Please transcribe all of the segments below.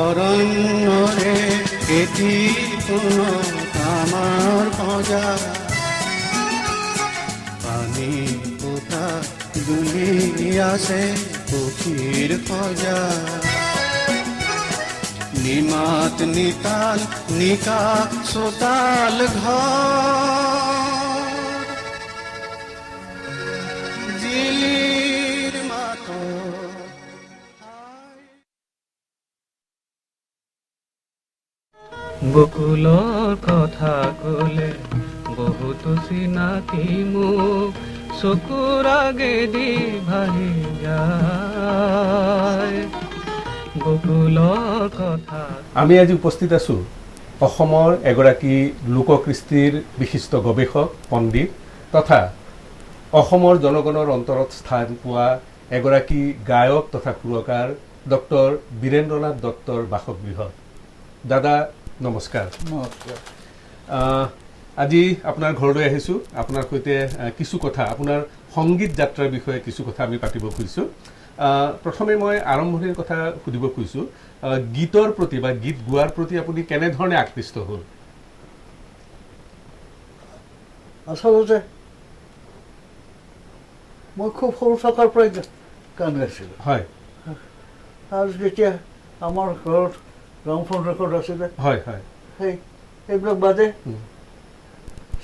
অৰণ্যৰে এটি কোণত আমাৰ ভজা পানী পোতা দুলি আছে পুখীৰ সজা নিমাত নিতাল নিকা চোতাল ঘৰ জিলিৰ মাতৰ বকুলৰ কথা ক'লে বহুতো চিনাকি মোক চকুৰ আগেদি ভাহি যায় বকুলৰ কথা। আমি আজি উপস্থিত আছোঁ অসমৰ এগৰাকী লোককৃষ্টিৰ বিশিষ্ট গৱেষক পণ্ডিত তথা অসমৰ জনগণৰ অন্তৰত স্থান পোৱা এগৰাকী গায়ক তথা সুৰকাৰ ডক্টৰ বীৰেন্দ্ৰনাথ দত্তৰ বাসগৃহত। দাদা নমস্কাৰ। নমস্কাৰ। আজি আপোনাৰ ঘৰলৈ আহিছোঁ, আপোনাৰ সৈতে কিছু কথা আপোনাৰ সংগীত যাত্ৰাৰ বিষয়ে কিছু কথা আমি পাতিব খুজিছোঁ। প্ৰথমে মই আৰম্ভণিৰ কথা সুধিব খুজিছোঁ, গীতৰ প্ৰতি বা গীত গোৱাৰ প্ৰতি আপুনি কেনেধৰণে আকৃষ্ট হ'ল? আচলতে মই খুব সৰু থকাৰ পৰাই গান গাইছিলোঁ। হয়। আৰু যেতিয়া আমাৰ ঘৰত গ্ৰামফোন ৰেকৰ্ড আছিলে, হয় হয়, সেইবিলাক বাজে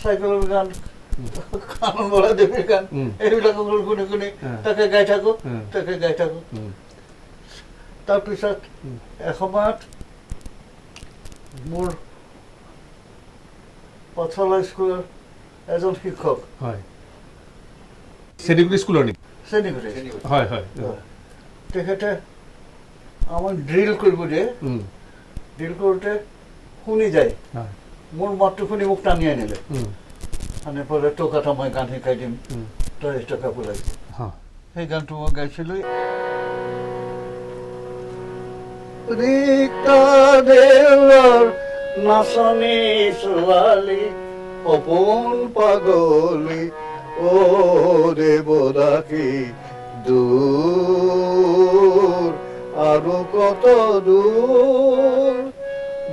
চাইকেলৰ গান, কাণৰ বৰা দেৱীৰ গান, এইবিলাক শুনি শুনি তাকে গাই থাকোঁ। তাৰপিছত এসময়ত মোৰ পাঠশালা স্কুলৰ এজন শিক্ষক, হয়, চেনিগুৰি স্কুলৰ নেকি? চেনিগুৰি, হয় হয়, তেখেতে আমাক ড্ৰিল কৰিব দিয়ে। ড্ৰিল কৰোঁতে শুনি যায়, মোৰ মাতটো শুনি মোক টানি আনিলে, আনি পেলাই তোক এটা মই গান শিকাই দিম, তই এইটো গাব লাগিব। সেই গানটো মই গাইছিলোঁ। নাচনী ছোৱালী সপোন পাগলী অ দেৱদাসী দূৰ আৰু কত দূৰ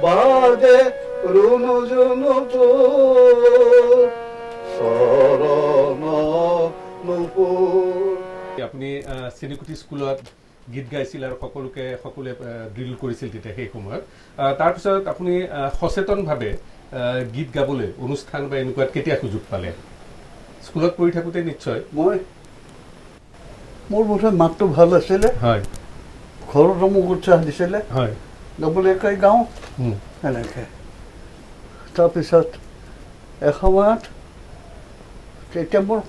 বাজে ৰুণু জুনু তোৰ চৰণ নুপুৰ। আপুনি চেনিকুটি স্কুলত গীত গাইছিল আৰু সকলোৱে ড্ৰিল কৰিছিল তেতিয়া সেই সময়ত। তাৰপিছত আপুনি সচেতনভাৱে গীত গাবলৈ অনুষ্ঠান বা এনেকুৱাত কেতিয়া সুযোগ পালে? স্কুলত পঢ়ি থাকোঁতে নিশ্চয়। মোৰ বোধহয় মাতটো ভাল আছিলে, হয়, ঘৰতো মোক উৎসাহ দিছিলে, হয়, গাবলৈ একাই গাওঁ এনেকৈ। তাৰপিছত এসময়ত তেতিয়া মোৰ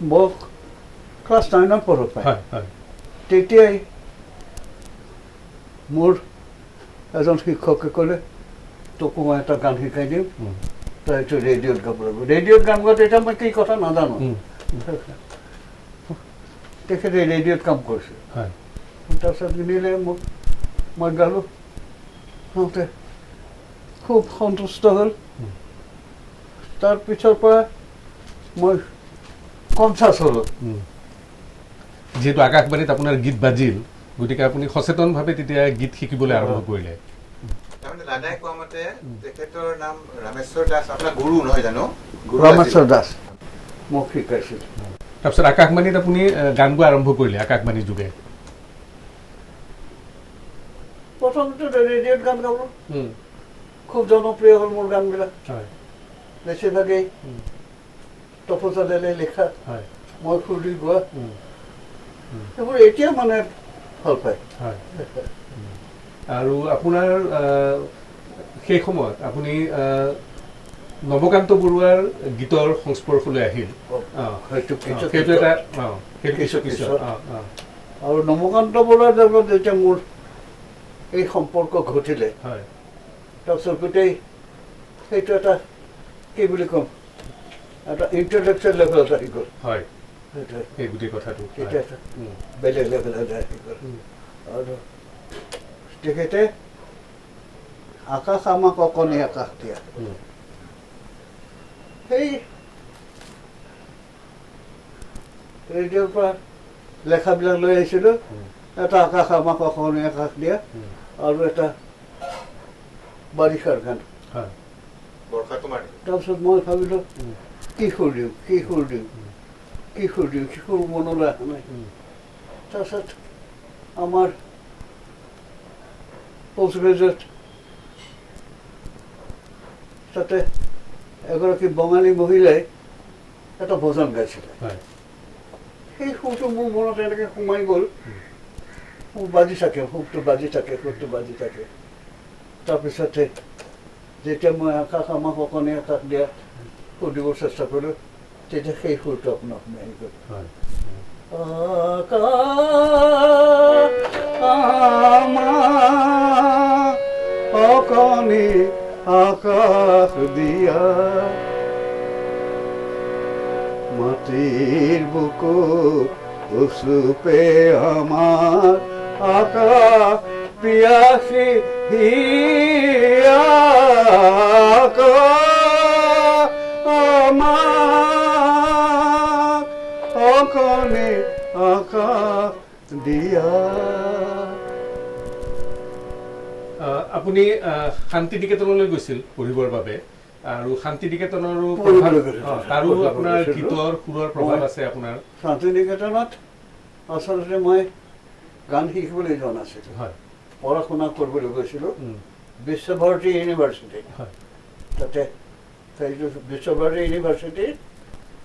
ক্লাছ 9ত পঢ়ো পায়, তেতিয়াই মোৰ এজন শিক্ষকে ক'লে তোকো মই এটা গান শিকাই দিম, তই এইটো ৰেডিঅ'ত গাব লাগিব। ৰেডিঅ'ত গান গোৱা তেতিয়া মই কি কথা নাজানো। তেখেতে ৰেডিঅ'ত কাম কৰিছিল, তাৰপিছত নিলে মোক, মই গালোঁ, সিহঁতে খুব সন্তুষ্ট হ'ল। তাৰপিছৰ পৰা মই কনচাছ হ'লোঁ। যিহেতু আকাশবাণীত আপোনাৰ গীত বাজিল, গতিকে আপুনি সচেতনভাৱে তেতিয়া গীত শিকিবলৈ আৰম্ভ কৰিলে। দাদাই কোৱা মতে তেখেতৰ নাম ৰামেশ্বৰ দাস, আপোনাৰ গুৰু নহয় জানো? ৰামেশ্বৰ দাস মোক শিকাইছিল। তাৰপিছত আকাশবাণীত আপুনি গান গোৱা আৰম্ভ কৰিলে আকাশবাণী যোগে? প্ৰথমতে ৰেডিঅ'ত গান গালোঁ, খুব জনপ্ৰিয় হ'ল মোৰ গানবিলাক। বেছিভাগেই তপচালে লিখা, মই সুৰ দি গোৱা, সেইবোৰ এতিয়া মানে ভাল পায়। আৰু আপোনাৰ সেই সময়ত আপুনি নৱকান্ত বৰুৱাৰ গীতৰ সংস্পৰ্শলৈ আহিল, আৰু নৱকান্ত বৰুৱাৰ লগত যেতিয়া মোৰ এই সম্পৰ্ক ঘটিলে, তাৰপিছত গোটেই সেইটো এটা কি বুলি ক'ম, এটা ইণ্টেলেকচুৱেল লেভেলত আহি গ'ল। সেই গোটেই কথাটো বেলেগ লেভেলত আহি গ'ল। আৰু তেখেতে আকাশ আমাক অকণি আকাশ দিয়া, সেই ৰেডিঅ'ৰ পৰা লেখাবিলাক লৈ আহিছিলোঁ। এটা আকাশ আমাক অকণি আকাশ দিয়া আৰু এটা বাৰিষাৰ গান। হয় বৰ্ষা তোমাৰ তাৰপিছত মই ভাবিলোঁ কি সুৰ দিওঁ, কি সুৰ দিওঁ, কি সুৰ দিওঁ, কি সুৰ মনলৈ অহা নাই। তাৰপিছত আমাৰ পোষ্ট গ্ৰেজুৱেট তাতে এগৰাকী বঙালী মহিলাই এটা ভজন গাইছিলে। হয় সেই সুৰটো মোৰ মনত এনেকৈ সোমাই গ'ল, মোৰ বাজি থাকে, সুৰটো বাজি থাকে, সুৰটো বাজি থাকে। তাৰপিছতে যেতিয়া মই আকাশ আমাক অকণি আকাশ দিয়া সুৰ দিব চেষ্টা কৰিলোঁ, তেতিয়া সেই সুৰটো আপোনাক সোমাই গ'ল। হয় অকণি আকাশ দিয়া মাটিৰ বুকুত উচুপে আমাৰ আকাশ পিয়াসী হিয়া আমাৰ অকণি আকাশ দিয়া। আপুনি শান্তি নিকেতনলৈ গৈছিল পঢ়িবৰ বাবে, আৰু শান্তি নিকেতনৰো পঢ়িবলৈ গৈছিল। তাৰো পঢ়িবলৈ আপোনাৰ গৈছিলোঁ। গীতৰ সুৰৰ প্ৰভাৱ আছে আপোনাৰ। শান্তি নিকেতনত আচলতে মই গান শিকিবলৈ যোৱা নাছিলোঁ, হয় পঢ়া শুনা কৰিবলৈ গৈছিলোঁ উম, বিশ্বভাৰতী ইউনিভাৰ্চিটি। হয় তাতে সেইটো বিশ্বভাৰতী ইউনিভাৰ্চিটি,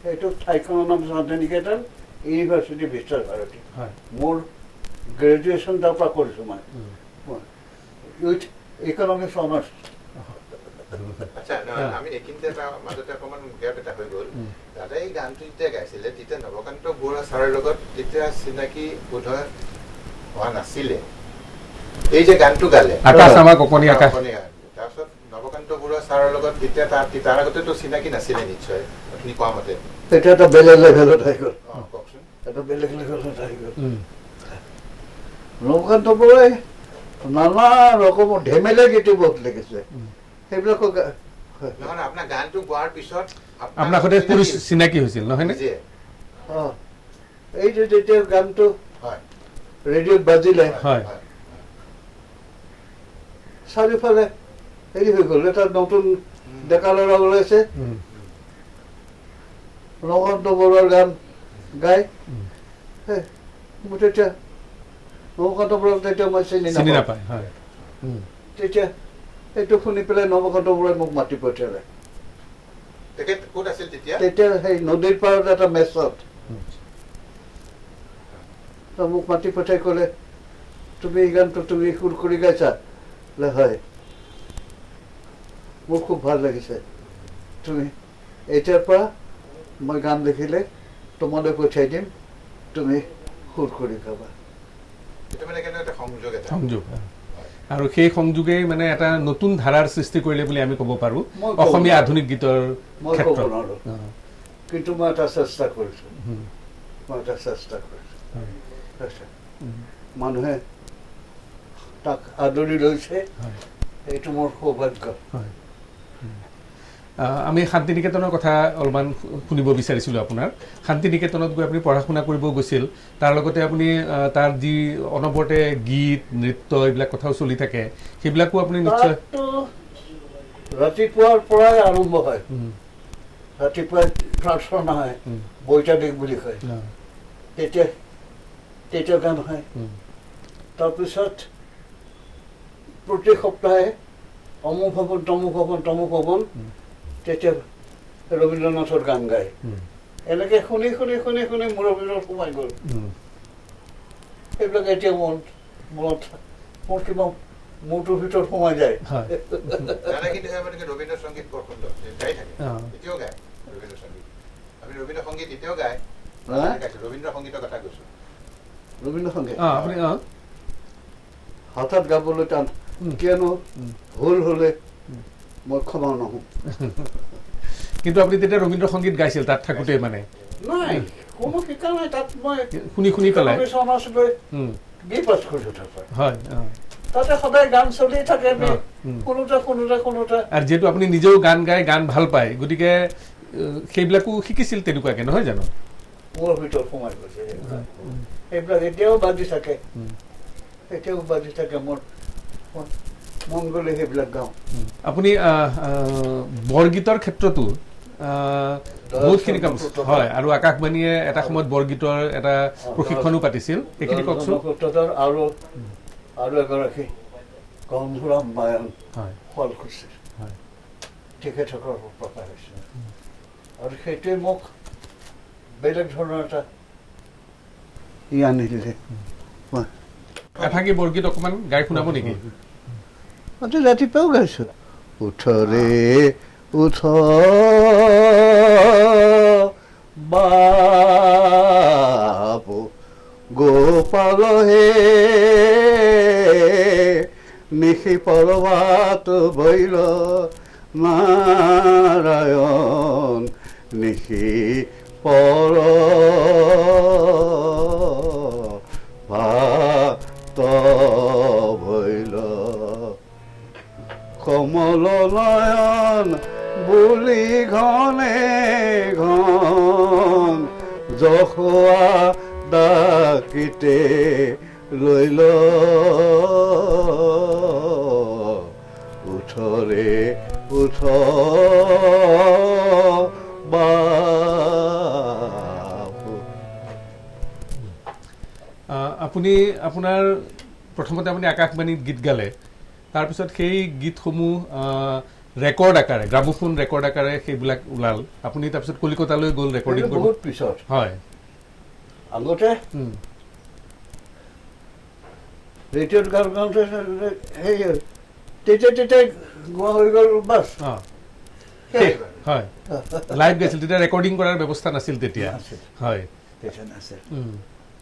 সেইটো ঠাইখনৰ নাম শান্তি নিকেতন ইউনিভাৰ্চিটি বিশ্বভাৰতী। হয় মোৰ গ্ৰেজুৱেশ্যন তাৰ পৰা কৰিছোঁ মই উম, উইথ ইকনমিক্স অনাৰ্ছ। আচ্ছা নহয়, আমি এইখিনিতে এটা মাজতে অকণমান গেপ এটা হৈ গ'ল। দাদাই এই গানটো যেতিয়া গাইছিলে তেতিয়া নৱকান্ত বৰুৱা ছাৰৰ লগত তেতিয়া চিনাকি বোধহয় হোৱা নাছিলে। এই যে গানটো গালে আকাশ আমাক অকণি আকাশ, তাৰপিছত নৱকান্ত বৰুৱা ছাৰৰ লগত যেতিয়া তাৰ আগতেতো চিনাকি নাছিলে নিশ্চয়, আপুনি কোৱা মতে। এতিয়া এটা বেলেগ লেভেলত আহি গ'ল, কওকচোন। এটা বেলেগ লেভেলত আহি গ'ল। উম, নৱকান্ত বৰুৱাই নানা ৰকমৰ ধেমেলীয়া গীতো বহুত লিখিছে, সেইবিলাকক নহয় আপোনাৰ গানটো গোৱাৰ পিছত আপোনাৰ সৈতে চিনাকি হৈছিল নহয়নে? নিজে এই যে যেতিয়া গানটো হয় ৰেডিঅ'ত বাজিলে, হয় চাৰিওফালে হেৰি হৈ গ'ল, এটা নতুন ডেকা ল'ৰা ওলাইছে, উম, নৱকান্ত বৰুৱাৰ গান গাই। মোৰ তেতিয়া নৱকান্ত বৰুৱাক তেতিয়া মই চিনি চিনি নাপাওঁ। নাপায়। হয় উম, তেতিয়া এইটো শুনি পেলাই নৱকান্ত বৰুৱাই মোক মাতি পঠিয়ালে। তেখেত ক'ত আছিল তেতিয়া? তেতিয়া সেই নদীৰ পাৰত এটা মেচত উম, মোক মাতি পঠাই ক'লে, তুমি এই গানটো তুমি সুৰ কৰি গাইছা? বোলে হয়, মোৰ খুব ভাল লাগিছে, তুমি এতিয়াৰ পৰা মই গান লিখিলে তোমালৈ পঠিয়াই দিম, তুমি সুৰ কৰি গাবা। সেইটো মানে কেনেকুৱা এটা সংযোগ এটা। সংযোগ, আৰু সেই সংযোগেই মানে এটা নতুন ধাৰাৰ সৃষ্টি কৰিলে বুলি আমি ক'ব পাৰোঁ মই ক'ব অসমীয়া নোৱাৰো। আধুনিক গীতৰ মই ক'ব ক্ষেত্ৰত। নোৱাৰো, অ, কিন্তু মই এটা চেষ্টা কৰিছোঁ, উম, মই এটা চেষ্টা কৰিছোঁ। হয়, মানুহে তাক আদৰি লৈছে, হয়, এইটো মোৰ সৌভাগ্য। হয়। আমি শান্তি নিকেতনৰ কথা অলপমান শুনিব বিচাৰিছিলোঁ আপোনাৰ। শান্তি নিকেতনত গৈ আপুনি পঢ়া শুনা কৰিব গৈছিল, তাৰ লগতে আপুনি তাৰ যি অনবৰতে গীত নৃত্য এইবিলাক কথাও চলি থাকে, সেইবিলাকো আপুনি নিশ্চয়। তাততো ৰাতিপুৱাৰ পৰাই আৰম্ভ হয়, উম, ৰাতিপুৱাই প্ৰাৰ্থনা হয়, উম, বৈতাদিক বুলি কয়, অ, তেতিয়া গান হয়। উম, তাৰপিছত প্ৰতি সপ্তাহে অমুক ভৱন তমুক ভৱন তমুক ভৱন, তেতিয়া ৰবীন্দ্ৰনাথৰ গান গায়। উম, এনেকৈ শুনি শুনি শুনি শুনি মূৰৰ ভিতৰত সোমাই গ'ল। উম, সেইবিলাক এতিয়া মনত মোৰ কিবা মূৰটোৰ ভিতৰত সোমাই যায়। হয়, দাদা কিন্তু মানে ৰবীন্দ্ৰ সংগীত বৰ সুন্দৰ গাই থাকে, অ, এতিয়াও গায় ৰবীন্দ্ৰ সংগীত। আমি ৰবীন্দ্ৰ সংগীত এতিয়াও গায়, হা? গাইছোঁ ৰবীন্দ্ৰ সংগীতৰ কথা কৈছোঁ। ৰবীন্দ্ৰ সংগীত অ, আপুনি অ, হঠাৎ গাবলৈ টান, কিয়নো ভুল হ'লে মই ক্ষমা নহওঁ। কিন্তু আপুনি তেতিয়া ৰবীন্দ্ৰ সংগীত গাইছিল তাত থাকোঁতে মানে নাই, কোনো শিকা নাই তাত। মই শুনি শুনি পেলাই। উম, বি পাছ কৰিছোঁ তাৰ পৰা। হয়, অ, তাতে সদায় গান চলি থাকে, উম। কোনোটা কোনোটা কোনোটা। আৰু যিহেতু আপুনি নিজেও গান গাই গান ভাল পায়, গতিকে সেইবিলাকো শিকিছিল তেনেকুৱাকে, নহয় জানো? মূৰৰ ভিতৰত সোমাই গৈছে সেইবিলাক এতিয়াও বাজি থাকে, এতিয়াও বাজি থাকে মোৰ মন গ'লে সেইবিলাক গাওঁ। আপুনি বৰগীতৰ ক্ষেত্ৰতো বহুতখিনি কাম হয়, আৰু আকাশবাণীয়ে এটা সময়ত বৰগীতৰ এটা প্ৰশিক্ষণো পাতিছিল, সেইখিনি কওকচোন। আৰু এগৰাকী গন্ধুৰাম বায়ন হয় শুৱালকুছিৰ, হয় তেখেতসকলৰ প্ৰকাশ হৈছিল, আৰু সেইটোৱে মোক বেলেগ ধৰণৰ এটা ই আনি দিলে। এফাকি বৰগীত অকণমান গাই শুনাব নেকি? আজি ৰাতিপুৱাও গাইছোঁ। উঠৰে উঠ বাবু গোপাল হে নিশি পৰবাত বৈল নাৰায়ণ নিশি পৰ ভাত ভৈল কমল নয়ন বুলি ঘনে ঘন যশোৱা ডাকিতে লৈল উঠৰে উঠ বাবু। আপুনি আপোনাৰ প্ৰথমতে আপুনি আকাশবাণীত গীত গালে, তাৰপিছত সেই গীতসমূহ ৰেকৰ্ড আকাৰে, গ্ৰামোফোন ৰেকৰ্ড আকাৰে সেইবিলাক ওলাল। আপুনি তাৰপিছত কলিকতালৈ গ'ল ৰেকৰ্ডিং কৰিব। বহুত পিছত। হয় আগতে ৰেডিঅ'ত গান গাওঁতে সেই তেতিয়া গোৱা হৈ গ'ল বাছ। হয় লাইভ গাইছিল, তেতিয়া ৰেকৰ্ডিং কৰাৰ ব্যৱস্থা নাছিল তেতিয়া। নাছিল। হয় তেতিয়া নাছিল।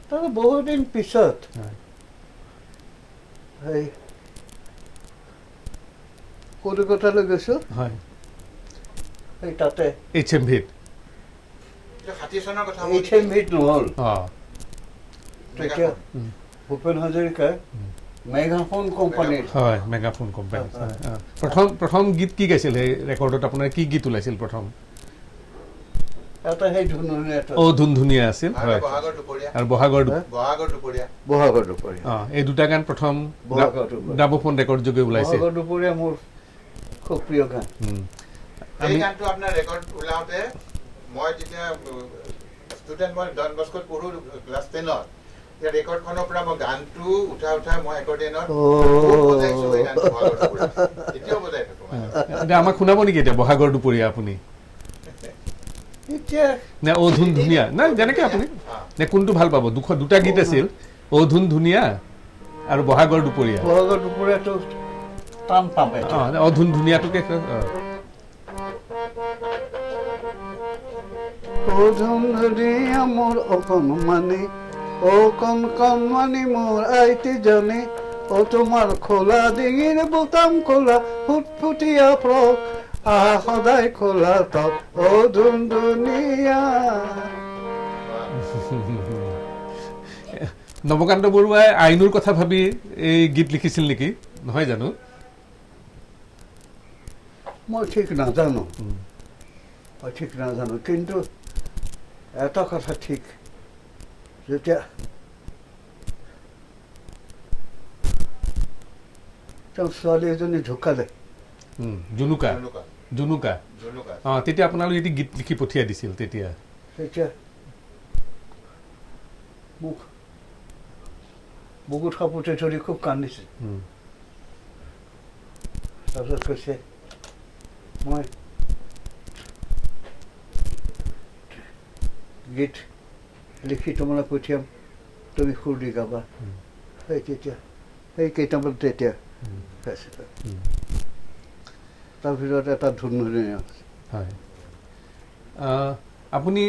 তাৰপিছত বহুত দিন পিছত সেই কলিকতালৈ গৈছোঁ। হয় সেই তাতে HMV-ত 60 চনৰ কথা HMV-ত নহ'ল। অঁ তেতিয়া ভূপেন হাজৰিকাই মেগাফোন কোম্পানীৰ হয় মেগাফোন কোম্পানী। প্ৰথম গীত কি গাইছিল সেই ৰেকৰ্ডত? আপোনাৰ কি গীত ওলাইছিল প্ৰথম? এটা সেই ধুনীয়া এটা ধুনীয়া আছিল। হয় বহাগৰ দুপৰীয়া আৰু বহাগৰ বহাগৰ দুপৰীয়া এই দুটা গান প্ৰথম বহাগৰ দুপৰীয়া। গ্ৰামোফোন ৰেকৰ্ড যোগে ওলাইছিল। বহাগৰ দুপৰীয়া মোৰ খুব প্ৰিয় গান। এই গানটো আপোনাৰ ৰেকৰ্ড ওলাওঁতে মই যেতিয়া ষ্টুডেণ্ট, মই ডন বস্কোত পঢ়ো ক্লাছ 10ত, এতিয়া ৰেকৰ্ডখনৰ পৰা মই গানটো উঠাই মই একৰ্ডিয়নত বজাইছোঁ। এই গানটো বহাগৰ দুপৰীয়া এতিয়াও বজাই থাকোঁ। এতিয়া আমাক শুনাব নেকি এতিয়া বহাগৰ দুপৰীয়া আপুনি? এতিয়া নে অ ধুন ধুনীয়া, নাই যেনেকে আপুনি নে কোনটো ভাল পাব? দুটা গীত আছিল, অ ধুন ধুনীয়া আৰু বহাগৰ দুপৰীয়া। বহাগৰ দুপৰীয়াটো টান পাম। অ ধুন ধুনীয়াটোকে অ ধুন ধুনীয়া মোৰ অকণমানি, অ কণমানি মোৰ আইটিজনী, অ তোমাৰ খোলা ডিঙিৰ বুটাম খোলা ফুটফুটীয়া ফ্ৰক, সদায় খোলা টপ, অ ধুন ধুনীয়া। নৱকান্ত বৰুৱাই আইনুৰ কথা ভাবি এই গীত লিখিছিল নেকি, নহয় জানো? মই ঠিক নাজানো, কিন্তু এটা কথা ঠিক, যেতিয়া তেওঁ ছোৱালী এজনী ঢুকালে, জুনুকা, তেতিয়া আপোনালোকে এটি গীত লিখি পঠিয়াই দিছিল। তেতিয়া মোক বুকুত সাপোতে ধৰি খুব কান্দিছিল। তাৰপিছত কৈছে মই গীত লিখি তোমালৈ পঠিয়াম, তুমি সুৰ দি গাবা। সেই কেইটামান তেতিয়া গাইছিল। তাৰ ভিতৰত এটা ধুনীয়া। হয় আপুনি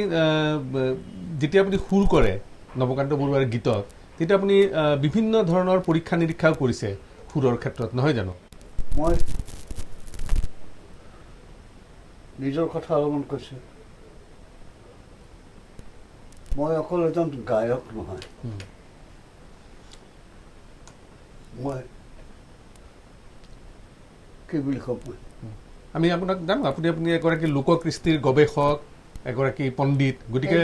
যেতিয়া আপুনি সুৰ কৰে নৱকান্ত বৰুৱাৰ গীতত, তেতিয়া আপুনি বিভিন্ন ধৰণৰ পৰীক্ষা নিৰীক্ষাও কৰিছে সুৰৰ ক্ষেত্ৰত, নহয় জানো? মই নিজৰ কথা অলপমান কৈছোঁ। মই অকল এজন গায়ক নহয়, মই কি বুলি ক'ম, আমি আপোনাক জানো আপুনি এগৰাকী লোককৃষ্টিৰ গৱেষক, এগৰাকী পণ্ডিত, গতিকে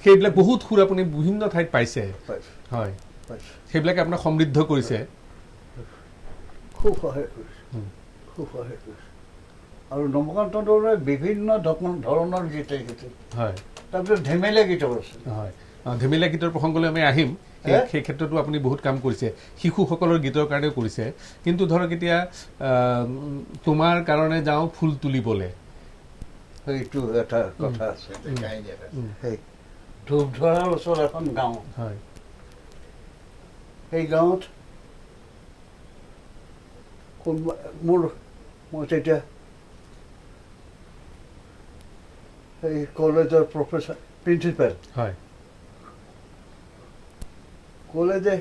সেইবিলাক বহুত সুৰ আপুনি বিভিন্ন ঠাইত পাইছে। হয় সেইবিলাকে আপোনাক সমৃদ্ধ কৰিছে। খুব সহায় কৰিছে আৰু নৱকান্ত বৰুৱাই বিভিন্ন ধৰণৰ গীত লিখিছে হয় তাৰপিছত ধেমেলীয়া গীতো আছে হয় ধেমেলীয়া গীতৰ প্ৰসংগলৈ আমি আহিম সেই ক্ষেত্ৰতো আপুনি বহুত কাম কৰিছে শিশুসকলৰ গীতৰ কাৰণেও কৰিছে কিন্তু ধৰক এতিয়া তোমাৰ কাৰণে যাওঁ ফুল তুলিবলৈ সেইটো এটা কথা আছে কাহিনী এটা সেই ধূপধৰাৰ ওচৰত এখন গাঁও হয় সেই গাঁৱত কোনোবা মই তেতিয়া সেই কলেজৰ প্ৰফেচাৰ প্ৰিন্সিপাল হয় ক'লে যে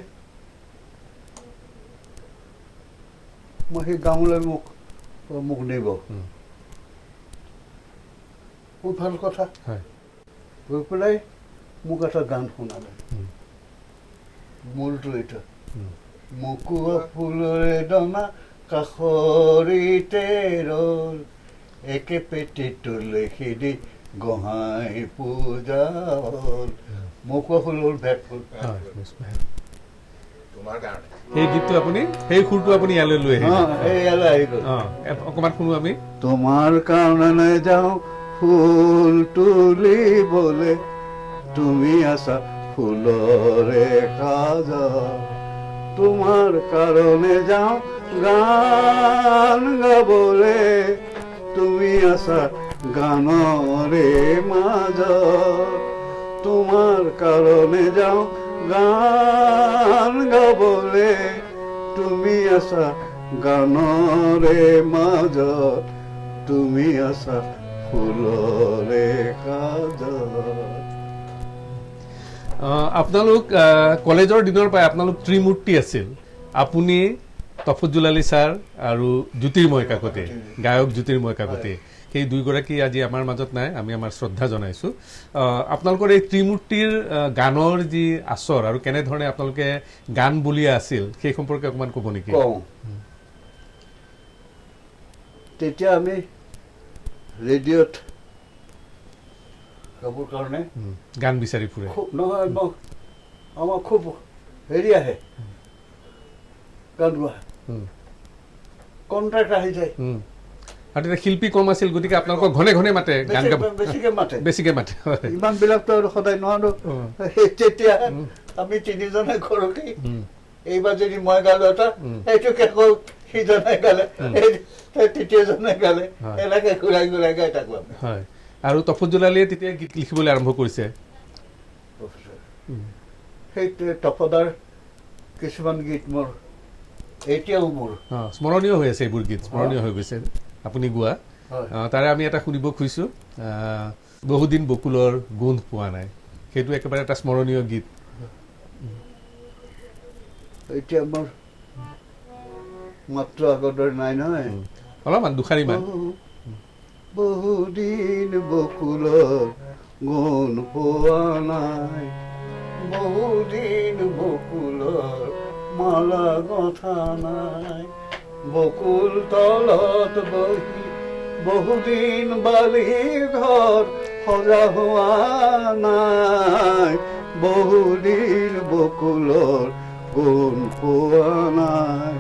মই সেই গাঁৱলৈ মোক নিব খুব ভাল কথা হয় গৈ পেলাই মোক এটা গান শুনালে মূলটো এইটো মকুৱা ফুলৰে ডনা কাষৰিতে ৰল একে পেটিটো লিখি দি গোহাঁই পূজা হ'ল মকুৱা ফুল হ'ল ভেট ফুল তোমাৰ কাৰণে এই গীতটো আপুনি সেই সুৰটো আপুনি ইয়ালৈ লৈ ইয়ালৈ আহি গ'ল অকণমান শুনো আমি তোমাৰ কাৰণে যাওঁ ফুল তুলিবলে তুমি আছা ফুলৰে কাজা তোমাৰ কাৰণে যাওঁ গান গাবলে তুমি আছা গানৰে মাজত তোমাৰ কাৰণে যাওঁ গান গাবলে তুমি আছা গানৰে মাজত তুমি আছা ফুলৰে কাজত আপোনালোক কলেজৰ দিনৰ পৰাই আপোনালোক ত্ৰিমূৰ্তি আছিল আপুনি তফুজ্জুল আলী ছাৰ আৰু জ্যোতিৰ্ময় কাকতি গায়ক জ্যোতিৰ্ময় কাকতি সেই দুয়োগৰাকী আজি আমাৰ মাজত নাই আমি আমাৰ শ্ৰদ্ধা জনাইছোঁ আপোনালোকৰ এই ত্ৰিমূৰ্তিৰ গানৰ যি আচৰ আৰু কেনেধৰণে আপোনালোকে গান বলিয়া আছিল সেই সম্পৰ্কে অকণমান ক'ব নেকি কওঁ তেতিয়া আমি ৰেডিঅ'ত গাবৰ কাৰণে গান বিচাৰি ফুৰে নহয় আমাৰ খুব হেৰি আহে গান গোৱা কণ্ট্ৰেক্ট আহি যায় আৰু তেতিয়া শিল্পী কম আছিল গতিকে আপোনালোকক ঘনে ঘনে মাতে গান গাব বেছিকে মাতে ইমানবিলাকতো আৰু সদায় নোৱাৰো তেতিয়া আমি তিনিজনে ঘৰতে এইবাৰ যদি মই গালো এটা সেইটোকে আকৌ সিজনে গালে তৃতীয়জনে গালে এনেকে ঘূৰাই ঘূৰাই গাই থাকো আমি হয় আৰু তফুজ্জুল আলীয়ে তেতিয়া গীত লিখিবলৈ আৰম্ভ কৰিছে সেই তপদাৰ কিছুমান গীত মোৰ এতিয়াও মোৰ স্মৰণীয় হৈ আছে এইবোৰ গীত স্মৰণীয় হৈ গৈছে আপুনি গোৱা তাৰে আমি এটা শুনিব খুজিছোঁ বহুদিন বকুলৰ গোন্ধ পোৱা নাই সেইটো একেবাৰে এটা স্মৰণীয় গীত এতিয়া মোৰ মাত্ৰ আগৰ দৰে নাই নহয় অলপমান দুষাৰিমান বহুদিন বকুলৰ গোন্ধ পোৱা নাই বহুদিন বকুলৰ মালা গথা নাই বকুল তলত বহি বহুদিন বালি ঘৰ সজা হোৱা নাই বহুদিন বকুলৰ গোন্ধ পোৱা নাই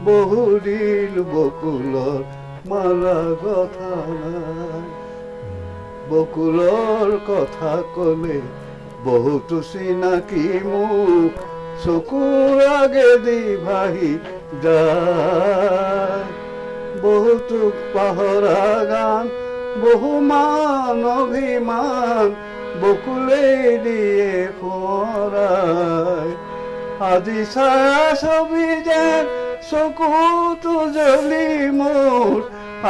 বহুদিন বকুলৰ মালা গথা নাই বকুলৰ কথা ক'লে বহুতো চিনাকি মুখ চকুৰ আগেদি ভাহি যায় বহুতো পাহৰা গান বহুমান অভিমান বকুলে দিয়ে সোঁৱৰাই আজি ছায়া ছবি যেন চকুটো জ্বলি মোৰ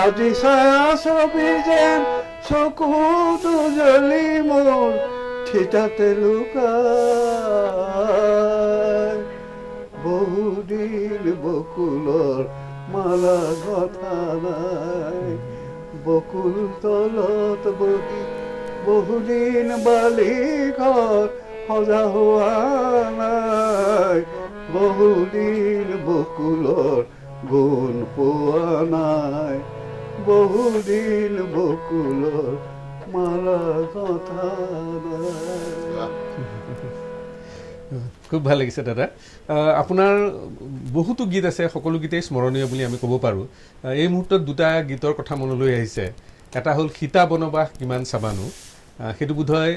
আজি ছায়া ছবি যেন চকুটো জ্বলি মোৰ থিতাতে লুকাই বহুদিন বকুলৰ মালা গথা নাই বকুল তলত বহি বহুদিন বালি ঘৰ সজা হোৱা নাই বহুদিন বকুলৰ গোন্ধ পোৱা নাই বহুদিন বকুলৰ মালা গথা নাই খুব ভাল লাগিছে দাদা আপোনাৰ বহুতো গীত আছে সকলো গীতেই স্মৰণীয় বুলি আমি ক'ব পাৰোঁ এই মুহূৰ্তত দুটা গীতৰ কথা মনলৈ আহিছে এটা হ'ল সীতা বনবাস কিমান চাবানো সেইটো বোধহয়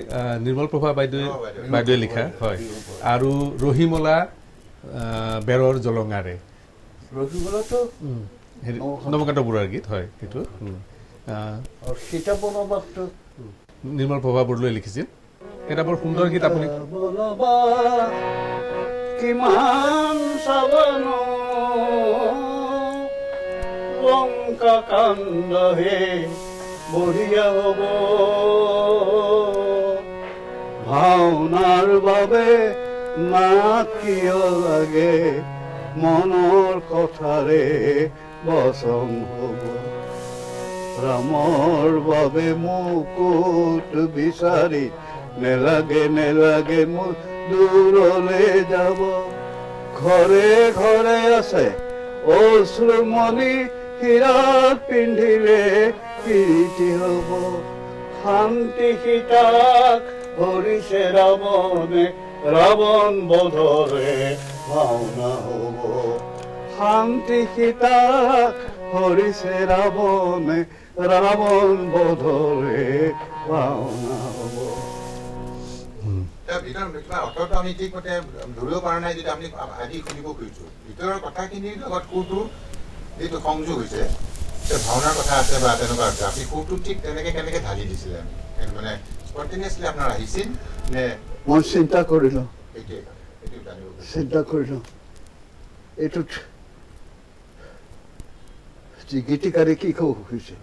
নিৰ্মল প্ৰভা বাইদেৱে লিখা হয় আৰু ৰহিমলা বেৰৰ জলঙাৰে ৰহিমলাটো নৱকান্ত বৰুৱাৰ গীত হয় সেইটো আৰু সীতা বনবাসটো নিৰ্মল প্ৰভা বৰদলৈয়ে লিখিছিল এটা বৰ সুন্দৰ গীত আপুনি কিমান চাবানো লংকা কাণ্ড হে বঢ়িয়া হ'ব ভাওনাৰ বাবে নাট কিয় লাগে মনৰ কথাৰে বচন হ'ব ৰামৰ বাবে মুকুট বিচাৰি নেলাগে নেলাগে মোৰ দূৰলৈ যাব ঘৰে ঘৰে আছে অশ্ৰুমণি হীৰাত পিন্ধিলে প্ৰীতি হ'ব শান্তি সীতাক ধৰিছে ৰাৱণে ৰাৱণ বধৰে ভাওনা হ'ব শান্তি সীতাক ধৰিছে ৰাৱণে ৰাৱণ বধৰে ভাওনা হ'ব অৰ্থটো আমি ঠিকমতে ধৰিব পৰা নাই যদি আমি আজি শুনিব খুজিছো ভিতৰৰ কথাখিনিৰ লগত সুৰটো যিটো সংযোগ হৈছে ভাওনাৰ কথা আছে বা তেনেকুৱা আছে আপুনি সুৰটো ঠিক তেনেকে কেনেকে ঢালি দিছিলে আমি মানে কণ্টিনিউচলি আপোনাৰ আহিছিল নে মই চিন্তা কৰিলোঁ এইটোৱে জানিব চিন্তা কৰিলোঁ এইটোত যি গীতিকাৰে কি ক'ব খুজিছে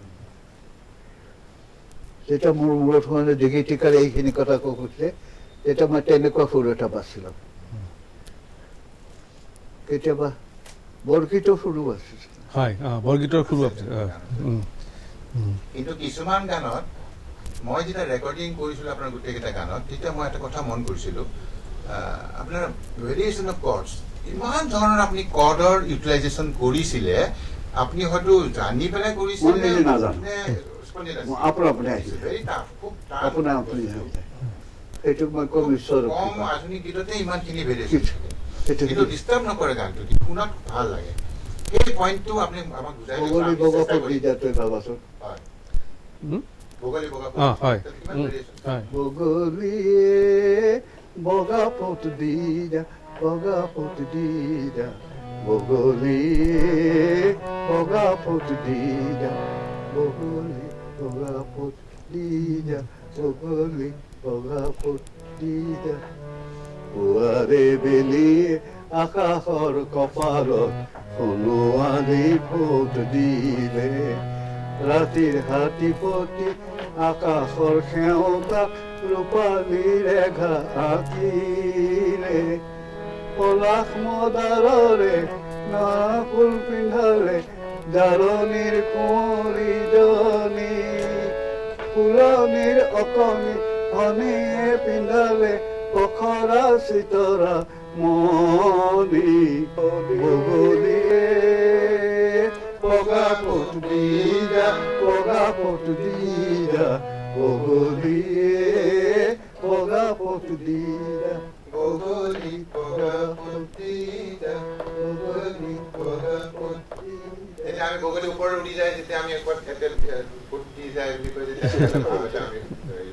যেতিয়া মোৰ মূৰত হোৱা নাই যে গীতিকাৰে এইখিনি কথা ক'ব খুজিছে তেতিয়া মই তেনেকুৱা সুৰ এটা বাচিলোঁ কেতিয়াবা বৰগীতৰ সুৰো বাচিছে হয় বৰগীতৰ সুৰ কিন্তু কিছুমান গানত মই যেতিয়া ৰেকৰ্ডিং কৰিছিলোঁ আপোনাৰ গোটেইকেইটা গানত তেতিয়া মই এটা কথা মন কৰিছিলোঁ আপোনাৰ ভেৰিয়েশ্যন অফ কৰ্ডছ ইমান ধৰণৰ আপুনি কৰ্ডৰ ইউটিলাইজেশ্যন কৰিছিলে আপুনি হয়তো জানি পেলাই কৰিছিলে সেইটো মই কম ঈশ্বৰৰ কম আধুনিক গীততে ইমানখিনি ভেৰিয়েশ্যন থাকে কিন্তু ডিষ্টাৰ্ব নকৰে গানটো শুনাত ভাল লাগে এই পইণ্টটো আপুনি আমাক বুজাই বগলী বগাপত দি যা তই ভাবাচোন বগলী বগাপত হয় বগলীয়ে বগাপত দি যা বগাপত দি যা বগলীয়ে বগাপত দি যা বগলী বগাপত দি যা বগলী বগাপত দি যা পুৱাৰে বেলিয়ে আকাশৰ কপালত সোণোৱালী ফুট দিলে ৰাতিৰ হাতীপতি আকাশৰ সেউকা ৰূপালীৰে ঘাকিলে পলাশ মদাৰৰে নৰা ফুল পিন্ধালে জাৰণিৰ কুঁৱৰীজনী ফুলনিৰ অকণি ধনীয়ে পিন্ধালে পখৰা চিতৰা মণি বগলীয়ে বগাপত দি যা বগাপত দি যা বগলীয়ে বগাপত দি যা বগলী বগাপত দি যা বগলী বগাপত দি যা আমি বগলী ওপৰত উৰি যায় যেতিয়া আমি একবাৰ ফুট দি যায় বুলি কৈ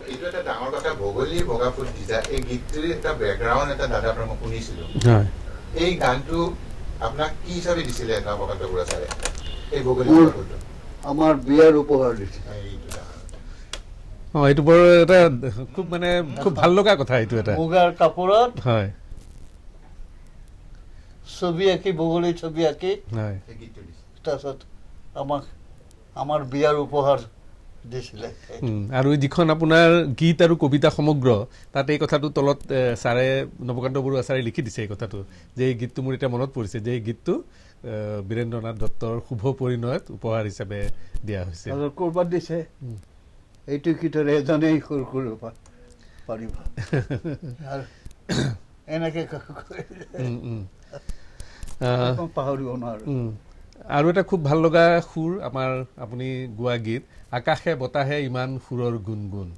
এইটো এটা ডাঙৰ কথা বগলী বগাপত দি যায় এই গীতটোৰ এটা বেকগ্ৰাউণ্ড এটা দাদা পৰা মই শুনিছিলো এই গানটো আপোনাক কি হিচাপে দিছিলে নৱকান্ত বৰুৱা ছাৰে এই বগলী বগাপতটো আমাৰ বিয়াৰ উপহাৰ দিছে এইটো বৰ এটা খুব মানে খুব ভাল লগা কথা এইটো এটা মুগাৰ কাপোৰত হয় ছবি আঁকি বগলী ছবি আঁকি হয় এই গীতটো দিছে তাৰপিছত আমাক আমাৰ বিয়াৰ উপহাৰ দিছিলে আৰু যিখন আপোনাৰ গীত আৰু কবিতা সমগ্ৰ তাত এই কথাটো তলত ছাৰে নৱকান্ত বৰুৱা ছাৰে লিখি দিছে এই কথাটো যে এই গীতটো মোৰ এতিয়া মনত পৰিছে যে এই গীতটো বীৰেন্দ্ৰনাথ দত্তৰ শুভ পৰিণয়ত উপহাৰ হিচাপে দিয়া হৈছে ক'ৰবাত দিছে এইটো গীতৰে এজনেই সুৰ কৰিব পাৰিব আৰু এনেকে পাহৰিব নোৱাৰো আৰু এটা খুব ভাল লগা সুৰ আমাৰ আপুনি গোৱা গীত আকাশে বতাহে ইমান সুৰৰ গুণগুণ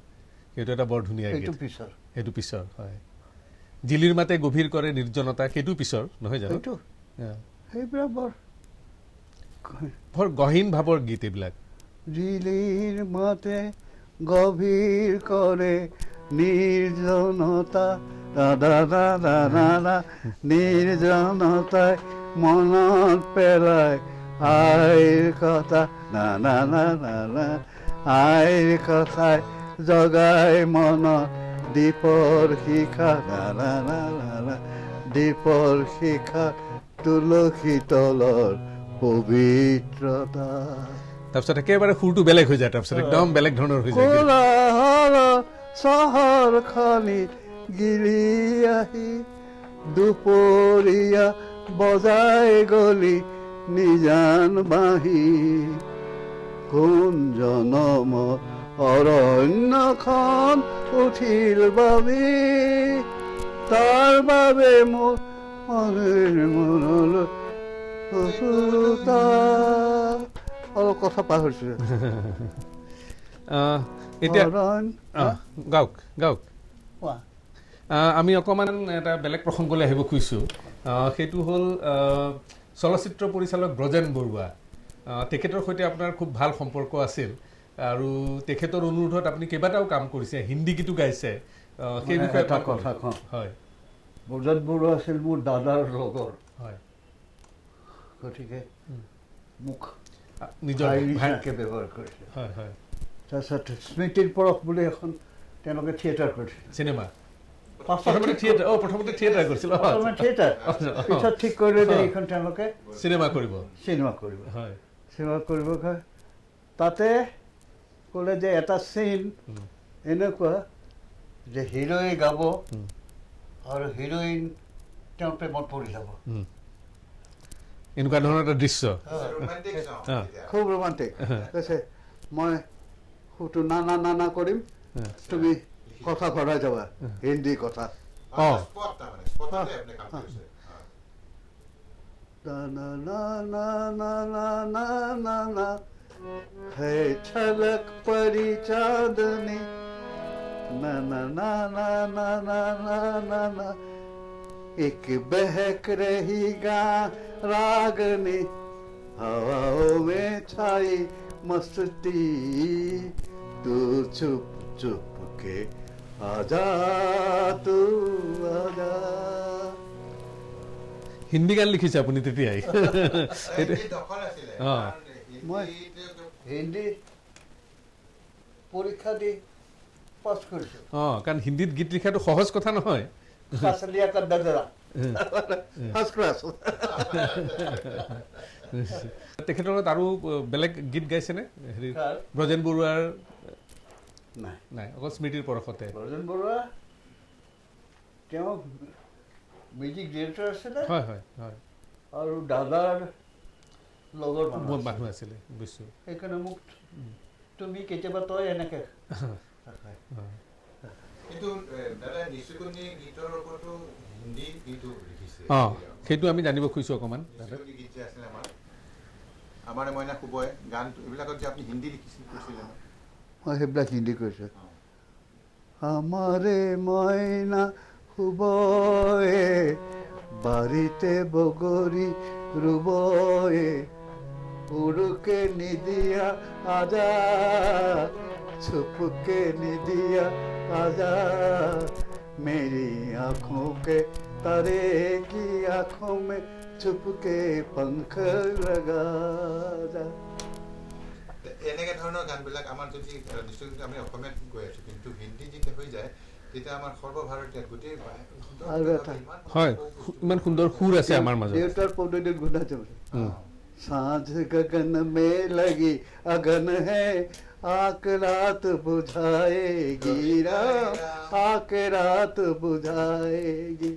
সেইটো এটা বৰ ধুনীয়া গীত সেইটো পিছৰ হয় জিলিৰ মাতে গভীৰ কৰে নিৰ্জনতা সেইটো পিছৰ নহয় জানো সেইটো সেইবিলাক বৰ গহীন ভাৱৰ গীত এইবিলাক জিলিৰ মাতে গভীৰ কৰে নিৰ্জনতা নিৰ্জনতাই মনত পেলায় আইৰ কথা না না না না না আইৰ কথাই জগাই মনত দীপৰ শিখা না না না না না দীপৰ শিখা তুলসী তলৰ পবিত্ৰতা তাৰপিছত একেবাৰে সুৰটো বেলেগ হৈ যায় তাৰপিছত একদম বেলেগ ধৰণৰ হৈ যায় কোলাহল চহৰখনি গিলি আহি দুপৰীয়া বজাই গলি নিজান বাঁহী কোন জনম অৰণ্যখন উঠিল বাবে তাৰ বাবে মোৰ মনলৈ অলপ কথা পাহৰিছো এতিয়া অৰণ্য গাওক গাওক কোৱা আমি অকণমান এটা বেলেগ প্ৰসংগলৈ আহিব খুজিছোঁ সেইটো হ'ল চলচ্চিত্ৰ পৰিচালক ব্ৰজেন বৰুৱা তেখেতৰ সৈতে আপোনাৰ খুব ভাল সম্পৰ্ক আছিল আৰু তেখেতৰ অনুৰোধত আপুনি কেইবাটাও কাম কৰিছে হিন্দী গীতো গাইছে সেই বিষয়ে এটা কথা কওঁ হয় ব্ৰজেন বৰুৱা আছিল মোৰ দাদাৰ লগৰ হয় গতিকে মোক নিজৰ ভাইকে ব্যৱহাৰ কৰিছে হয় হয় তাৰপিছত স্মৃতিৰ পৰশ বুলি এখন তেওঁলোকে থিয়েটাৰ কৰিছিল চিনেমা প্ৰথমতে থিয়েটাৰ কৰিছিল থিয়েটাৰ পিছত ঠিক কৰিলে যে এইখন তেওঁলোকে চিনেমা কৰিব চিনেমা কৰিব হয় চিনেমা কৰিব কয় তাতে ক'লে যে এটা চিন এনেকুৱা যে হিৰোইন গাব আৰু হিৰোইন তেওঁৰ প্ৰেমত পৰি যাব এনেকুৱা ধৰণৰ এটা দৃশ্য ৰোমান্টিক সং খুব ৰোমান্টিক কৈছে মই সুৰটো না না না না কৰিম তুমি কথা ভৰাই যাবা হিন্দী কথা স্পট তাৰমানে স্পটতে আপুনি কাম কৰিছে না না না না না না না না না है छलक परी चांदनी ना ना ना ना ना ना ना ना ना एक बहक रही गा रागनी हवाओं में छाई मस्ती तू चुप चुप के आजा तू आजा হিন্দী গান লিখিছে আপুনি তেতিয়াই দখল আছিলে মই হিন্দী পৰীক্ষা দি পাছ কৰিছোঁ কাৰণ হিন্দীত গীত লিখাটো সহজ কথা নহয় ফাচলিয়া কা দগৰা ফাৰ্ষ্ট ক্লাছ তেখেতৰ লগত আৰু বেলেগ গীত গাইছেনে হেৰি কাৰ? ব্ৰজেন বৰুৱাৰ নাই নাই অকল স্মৃতিৰ পৰশতে ব্ৰজেন বৰুৱা তেওঁ মিউজিক ডিৰেক্টৰ আছিলে হয় হয় হয় আৰু দাদাৰ লগৰ মানুহ আছিলে বুজিছোঁ সেইকাৰণে মোক তুমি কেতিয়াবা তই এনেকে কিন্তু দাদা নিচুকনি গীতৰ ওপৰতো হিন্দী গীতো লিখিছে সেইটো আমি জানিব খুজিছোঁ অকণমান নিচুকনি গীত যে আছিলে আমাৰ মইনা শুবই গান এইবিলাকত যে আপুনি হিন্দী লিখিছিল কৈছিলে মই সেইবিলাক হিন্দী কৰিছোঁ আমাৰে মইনা শুবয়ে বাৰীতে বগৰী ৰুবয়ে উৰুকে নিদিয়া আজা छुपके निदिया आजा मेरी आँखों के तारे की आँखों में छुपके पंख लगा जा এনেকে ধৰণৰ গানবিলাক আমাৰ যদি নিশ্চয় আমি অসমীয়াত গৈ আছোঁ কিন্তু হিন্দী যেতিয়া হৈ যায় তেতিয়া আমাৰ সৰ্বভাৰতীয় গোটেই হয় ইমান সুন্দৰ সুৰ আছে আমাৰ মাজত দেউতাৰ পদ্ধতিত গুণা যাব सांझ गगन में लगी अगन है आक रात बुझाएगी आक रात बुझाएगी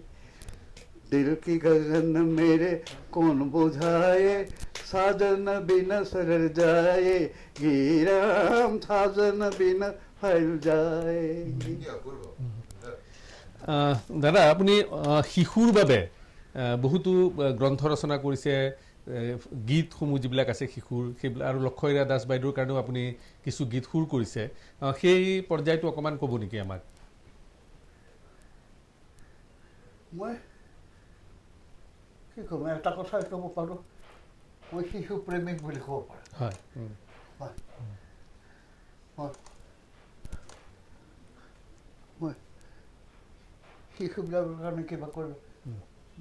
दिल की गगन मेरे कौन बुझाए साजन बिन सर जाएगी राम साजन बिन फैल जाएगी দাদা আপুনি শিশুৰ বাবে বহুতো গ্ৰন্থ ৰচনা কৰিছে গীতসমূহ যিবিলাক আছে শিশুৰ সেইবিলাক আৰু লক্ষীৰা দাস বাইদেউৰ কাৰণেও আপুনি কিছু গীত সুৰ কৰিছে সেই পৰ্যায়টো অকণমান ক'ব নেকি আমাক মই কি ক'ম এটা কথাই ক'ব পাৰোঁ মই শিশু প্ৰেমিক বুলি ক'ব পাৰোঁ হয় হয় মই শিশুবিলাকৰ কাৰণে কিবা কৰোঁ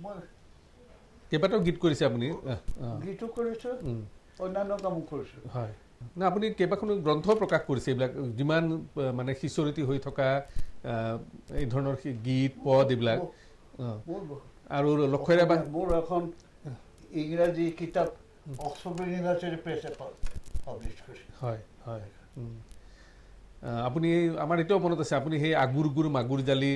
মই কেইবাটাও গীত কৰিছে আপুনি গীতো কৰিছোঁ অন্যান্য কামো কৰিছোঁ হয় না আপুনি কেইবাখনো গ্ৰন্থ প্ৰকাশ কৰিছে এইবিলাক যিমান মানে সিঁচৰতি হৈ থকা এই ধৰণৰ গীত পদ এইবিলাক আৰু লক্ষ্যৰে মোৰ এখন ইংৰাজী কিতাপ অক্সফৰ্ড ইউনিভাৰ্চিটি প্ৰেছে পাব্লিছ কৰিছে হয় হয় আপুনি আমাৰ এতিয়াও মনত আছে আপুনি সেই আগুৰ গুৰ মাগুৰ জালি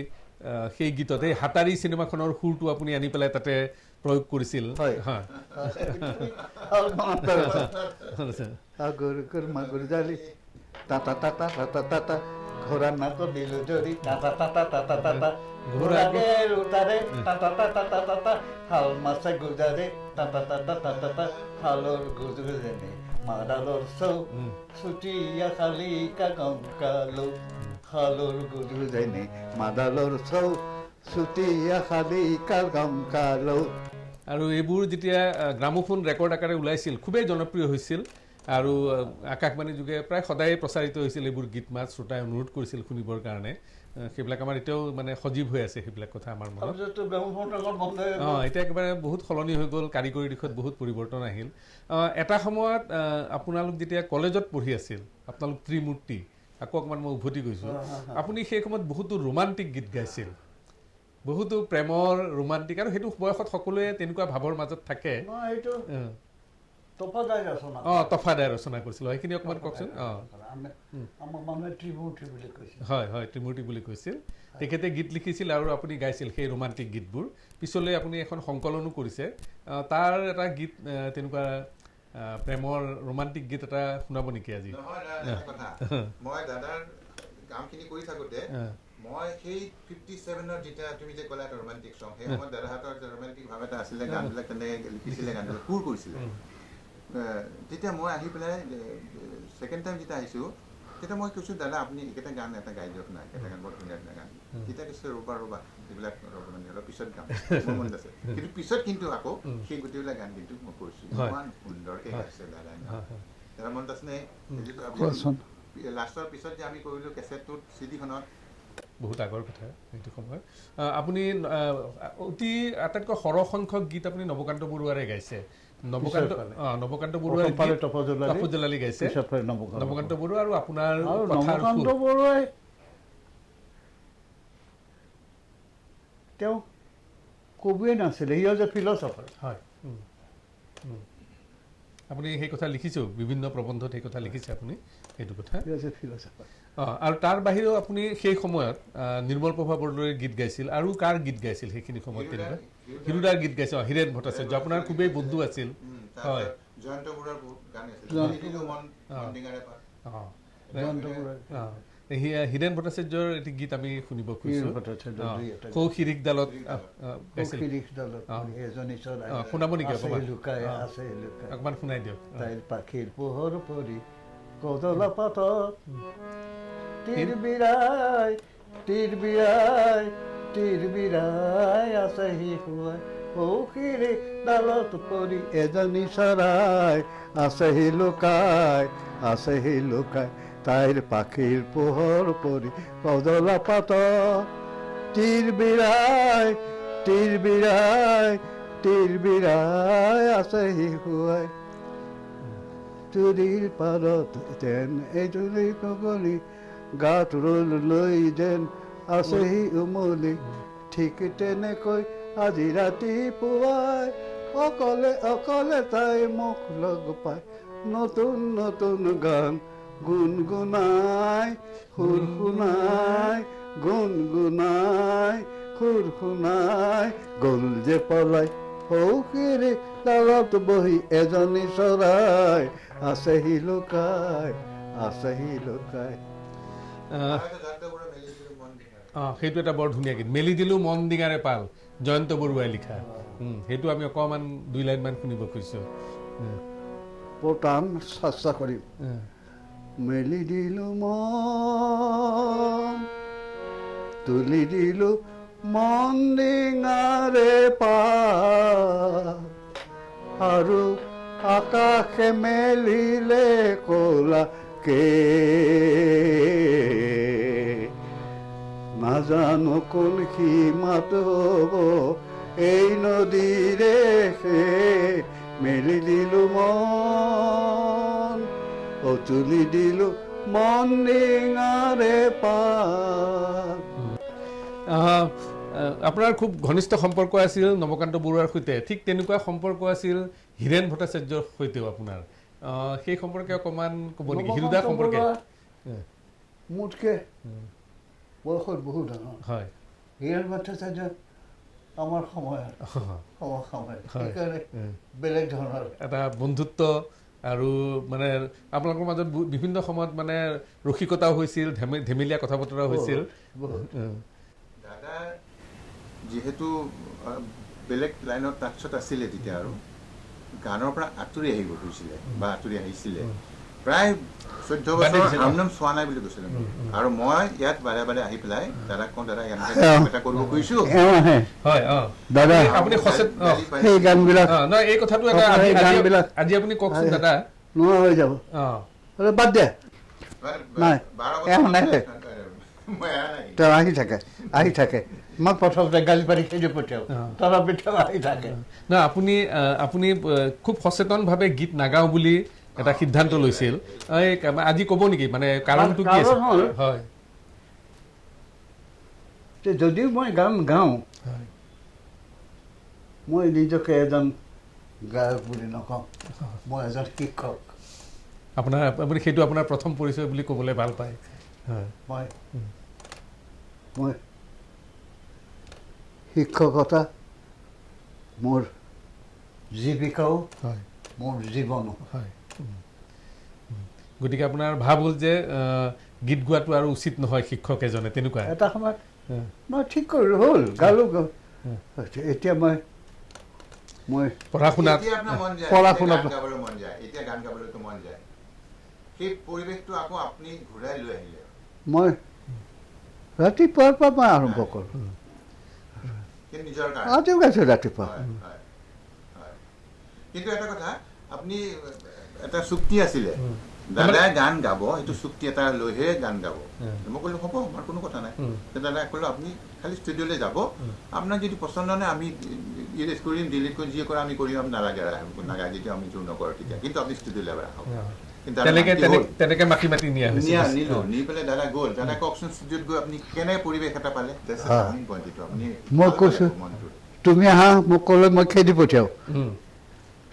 সেই গীতত এই হাতাৰী চিনেমাখনৰ সুৰটো আপুনি আনি পেলাই তাতে প্ৰয়োগ কৰিছিল আগুৰ গুৰ মাগুৰ জালি টাটা টাটা টাটা টাটা ঘোঁৰা নাকত দিলো যদি টাটা টাটা টাটা টাটা ঘোঁৰাকে উতাৰে টাটা টাটা টাটা টাটা হাল মাছে গুজাৰে টাটা টাটা টাটা টাটা হালৰ গুজুজেনে মাডালৰ চৌ ছুটিয়া শালিকা কংকালো হালৰ গুজুজেনে মাডালৰ চৌ ছুটিয়া শালিকা কংকালো আৰু এইবোৰ যেতিয়া গ্ৰামোফোন ৰেকৰ্ড আকাৰে ওলাইছিল খুবেই জনপ্ৰিয় হৈছিল আৰু আকাশবাণী যোগে প্ৰায় সদায় প্ৰচাৰিত হৈছিল এইবোৰ গীত মাত শ্ৰোতাই অনুৰোধ কৰিছিল শুনিবৰ কাৰণে সেইবিলাক আমাৰ এতিয়াও মানে সজীৱ হৈ আছে সেইবিলাক কথা আমাৰ মনত এতিয়া একেবাৰে বহুত সলনি হৈ গ'ল কাৰিকৰী দিশত বহুত পৰিৱৰ্তন আহিল এটা সময়ত আপোনালোক যেতিয়া কলেজত পঢ়ি আছিল আপোনালোক ত্ৰিমূৰ্তি আকৌ অকণমান মই উভতি গৈছোঁ আপুনি সেই সময়ত বহুতো ৰোমান্টিক গীত গাইছিল বহুতো প্ৰেমৰ ৰোমান্টিক আৰু সেইটো বয়সত সকলোৱে তেনেকুৱা ভাৱৰ মাজত থাকে তফাদাই ৰচনা কৰিছিল সেইখিনি অকণমান কওকচোন হয় হয় ত্ৰিমূৰ্তি বুলি কৈছিল তেখেতে গীত লিখিছিল আৰু আপুনি গাইছিল সেই ৰোমান্টিক গীতবোৰ পিছলৈ আপুনি এখন সংকলনো কৰিছে তাৰ এটা গীত তেনেকুৱা প্ৰেমৰ ৰোমান্টিক গীত এটা শুনাব নেকি আজি মই দাদাৰ কামখিনি কৰি থাকোঁতে মই সেই 57ৰ যেতিয়া তুমি যে ক'লা এটা ৰোমান্টিক চং সেই সময়ত দাদাহঁতৰ ৰোমান্টিক ভাৱ এটা আছিলে গানবিলাক তেনেকৈ লিখিছিলে গানবিলাক সুৰ কৰিছিলে তেতিয়া মই আহি পেলাই ছেকেণ্ড টাইম যেতিয়া আহিছোঁ তেতিয়া মই কৈছোঁ দাদা আপুনি একেটা গান এটা গাই দিয়ক নাই এটা গান বৰ ধুনীয়া ধুনীয়া গান তেতিয়া কৈছে ৰ'বা এইবিলাক মানে অলপ পিছত গাম মোৰ মনত আছে কিন্তু পিছত কিন্তু আকৌ সেই গোটেইবিলাক গান কিন্তু মই কৰিছোঁ ইমান সুন্দৰকৈ গাইছে দাদাই দাদা মনত আছেনে লাষ্টৰ পিছত যে আমি কৰিলোঁ কেছেটটোত চিডিখনত বহুত আগৰ কথা এইটো সময়ত আপুনি অতি আটাইতকৈ সৰহসংখ্যক গীত আপুনি নৱকান্ত বৰুৱাৰে গাইছে নৱকান্ত বৰুৱাৰ তপজলালি গাইছে নৱকান্ত বৰুৱা আৰু আপোনাৰ নৱকান্ত বৰুৱাই তেওঁ কবিয়ে নাছিলে হি ৱাজ এ ফিলচফাৰ হয় আপুনি সেই কথা লিখিছেও বিভিন্ন প্ৰবন্ধত সেই কথা লিখিছে আপুনি সেইটো কথা আৰু তাৰ বাহিৰেও আপুনি সেই সময়ত নিৰ্মল প্ৰভা বৰদলৈৰ গীত গাইছিল আৰু কাৰ গীত গাইছিল সেইখিনি সময়ত তেনেকুৱা হিৰুদাৰ গীত গাইছে হীৰেন ভট্টাচাৰ্য আপোনাৰ খুবেই বন্ধু আছিল হয় জয়ন্ত বৰুৱাৰ গান হীৰেন ভট্টাচাৰ্যৰ এটি গীত আমি শুনিব খুজিছোঁ সৌ শিৰিকডালত শুনাব নেকি অকণমান শুনাই দিয়ক তাইৰ পাখিৰ পোহৰ পৰি কদলা পাতত তীৰ বিৰাই আছে শিশুৱাই সৌ শিৰিকডালত পৰি এজনী চৰাই আছে লুকাই তাইৰ পাখিৰ পোহৰ পৰি কদলা পাতত তীৰ বিৰাই আছে শিশুৱাই তুৰিৰ পাৰত যেন এজনী কগলি গাত ৰোল লৈ যেন আছেহি উমলি ঠিক তেনেকৈ আজি ৰাতিপুৱাই অকলে তাই মোক লগ পায় নতুন গান গুণগুণাই সুৰ শুনাই গ'ল যে পলাই সৌ শিৰিকডালত বহি এজনী চৰাই আছেহি লুকাই সেইটো এটা বৰ ধুনীয়া গীত মেলি দিলোঁ মন ডিঙাৰে পাল জয়ন্ত বৰুৱাই লিখা সেইটো আমি অকণমান 2 লাইনমান শুনিব খুজিছোঁ বৰ টান চেষ্টা কৰিম মেলি দিলোঁ মন তুলি দিলোঁ মন্দিঙাৰে পাৰ আৰু আকাশে মেলিলে ক'লাকে নাজানো কোন সীমাত হ'ব এই নদীৰে মেলি দিলো মন তুলি দিলো মন্দিঙাৰে পাৰ। আপোনাৰ খুব ঘনিষ্ঠ সম্পৰ্ক আছিল নৱকান্ত বৰুৱাৰ সৈতে, ঠিক তেনেকুৱা সম্পৰ্ক আছিল হীৰেণ ভট্টাচাৰ্যৰ সৈতেও আপোনাৰ। সেই সম্পৰ্কে অকণমান ক'ব নেকি, হীৰুদাৰ সম্পৰ্কে? মোতকৈ বয়সত বহুত ডাঙৰ। হয়, হীৰেণ ভট্টাচাৰ্য আমাৰ সময়ত সেইকাৰণে বেলেগ ধৰণৰ এটা বন্ধুত্ব আৰু মানে আপোনালোকৰ মাজত বিভিন্ন সময়ত মানে ৰসিকতাও হৈছিল, ধেমেলীয়া কথা বতৰা হৈছিল। দাদা যিহেতু বেলেগ লাইনত টাচত আছিলে তেতিয়া, আৰু গানৰ পৰা আঁতৰি আহিব খুজিছিলে বা আঁতৰি আহিছিলে। প্ৰায় 14 বছৰ হাৰমনিয়াম চোৱা নাই বুলি কৈছিলে। আৰু মই ইয়াত বাৰে বাৰে আহি পেলাই দাদাক কওঁ, দাদা এনেকৈ এটা কৰিব খুজিছো। দাদা আপুনি সেই গানবিলাক নহয়, এই কথাটো এটা আজি আপুনি কওকচোন দাদা। নোহোৱা হৈ যাব, বাদ দে। নাই তেওঁ আহি থাকে মই প্ৰথমতে গালি পাৰি খেদি পঠিয়াওঁ, তথাপিতো আহি থাকে। নহয়, আপুনি খুব সচেতনভাৱে গীত নাগাওঁ বুলি এটা সিদ্ধান্ত লৈছিল, আজি ক'ব নেকি মানে কাৰণটো কি আছিল? হয়, যদিও মই গান গাওঁ, মই নিজকে এজন গায়ক বুলি নকওঁ, মই এজন শিক্ষক। আপুনি সেইটো আপোনাৰ প্ৰথম পৰিচয় বুলি ক'বলৈ ভাল পায়? মই শিক্ষকতা মোৰ জীৱিকাও, মোৰ জীৱনো। হয়, গতিকে আপোনাৰ ভাৱ হ'ল যে গীত গোৱাটো আৰু উচিত নহয় শিক্ষক এজনে, তেনেকুৱা এটা সময়ত মই ঠিক কৰিলোঁ, হ'ল গালোঁ। এতিয়া মই পঢ়া শুনাত মন যায়, এতিয়া গান গাবলৈতো মন যায়। সেই পৰিৱেশটো আকৌ আপুনি ঘূৰাই লৈ আহিলে। মই ৰাতিপুৱাৰ পৰা মই আৰম্ভ কৰোঁ, আজিও গাইছোঁ ৰাতিপুৱা। কিন্তু এটা কথা, আপুনি এটা চুক্তি আছিলে দাদাই গান গাব, সেইটো চুক্তি এটা লৈহে গান গাব। মই ক'লো হ'ব, আমাৰ কোনো কথা নাই। দাদাই ক'লো আপুনি খালি ষ্টুডিঅ'লৈ যাব, আপোনাক যদি পচন্দ নাই আমি ইৰেজ কৰিম, ডিলিট কৰিম, যি কৰে আমি কৰিম, আমি নালাগে নাগায় যেতিয়া আমি জোৰ নকৰোঁ তেতিয়া, কিন্তু আপুনি ষ্টুডিঅ'লৈ এবাৰ আহক। তেনেকে মাতি নিলো, নি পেলাই দাদা গ'ল। দাদা কওকচোন ষ্টুডিঅ'ত গৈ আপুনি কেনে পৰিৱেশ এটা পালে? মই কৈছোঁ তুমি আহা, মোক ক'লে মই খেদি পঠিয়াওঁ।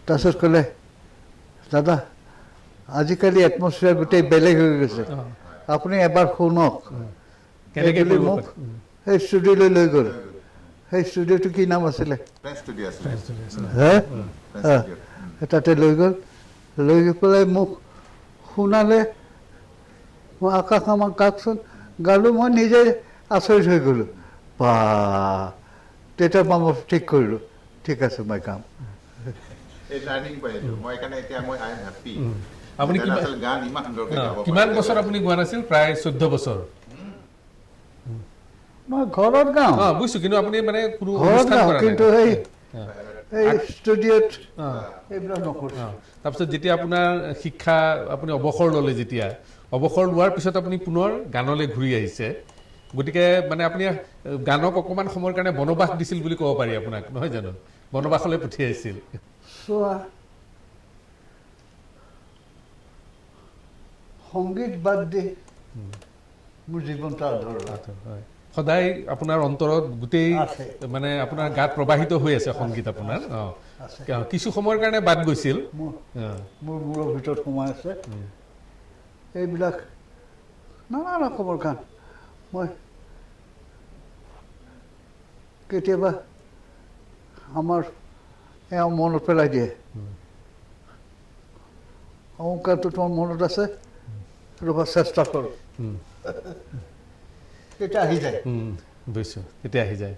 তাৰপিছত ক'লে দাদা আজিকালি এটমছফিয়াৰ গোটেই বেলেগ হৈ গৈছে, আপুনি এবাৰ শুনক। মোক সেই ষ্টুডিঅ'লৈ লৈ গ'ল। সেই ষ্টুডিঅ'টো কি নাম আছিলে? তাতে লৈ গ'ল, লৈ গৈ পেলাই মোক শুনালে। মই আকাশ আমাক গাওকচোন গালোঁ, মই নিজে আচৰিত হৈ গ'লোঁ। বা তেতিয়া মই ঠিক কৰিলোঁ, ঠিক আছে মই গাম। আপুনি কিমান বছৰ আপুনি গোৱা নাছিল? প্ৰায় 14 বছৰ। মই ঘৰত গাওঁ, বুজিছোঁ, কিন্তু আপুনি মানে ঘৰত গাওঁ, কিন্তু সেই ষ্টুডিঅ'ত এইবিলাক নকৰোঁ। তাৰপিছত যেতিয়া আপোনাৰ শিক্ষা আপুনি অৱসৰ ল'লে, যেতিয়া অৱসৰ লোৱাৰ পিছত আপুনি পুনৰ গানলৈ ঘূৰি আহিছে, গতিকে মানে আপুনি গানক অকণমান সময়ৰ কাৰণে বনবাস দিছিল বুলি ক'ব পাৰি আপোনাক, নহয় জানো? বনবাসলৈ পঠিয়াইছিল। চোৱা, সংগীত বাদ দি মোৰ জীৱনটো আধৰুৱা। সদায় আপোনাৰ অন্তৰত গোটেই মানে আপোনাৰ গাত প্ৰবাহিত হৈ আছে সংগীত আপোনাৰ। কিছু সময়ৰ কাৰণে বাদ গৈছিল, মোৰ মূৰৰ ভিতৰত সোমাই আছে এইবিলাক নানা ৰকমৰ গান। মই কেতিয়াবা আমাৰ এওঁ মনত পেলাই দিয়ে, অংকাৰটো তোমাৰ মনত আছে, ৰ'বা চেষ্টা কৰোঁ, তেতিয়া আহি যায়। বুজিছোঁ, তেতিয়া আহি যায়।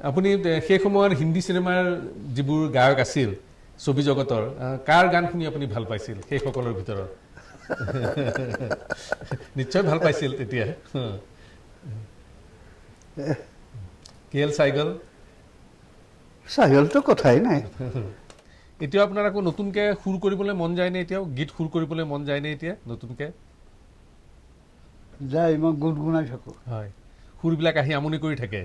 আপুনি সেই সময়ত হিন্দী চিনেমাৰ যিবোৰ গায়ক আছিল ছবি জগতৰ, কাৰ গান শুনি আপুনি ভাল পাইছিল সেইসকলৰ ভিতৰত? নিশ্চয় ভাল পাইছিল তেতিয়া। KL চাইগল চাহিলটো কথাই নাই। এতিয়াও আপোনাৰ আকৌ নতুনকৈ সুৰ কৰিবলৈ মন যায়নে? এতিয়াও গীত সুৰ কৰিবলৈ মন যায়নে এতিয়া নতুনকৈ? যাই মই গুণগুণাই থাকোঁ। হয়, সুৰবিলাক আহি আমনি কৰি থাকে।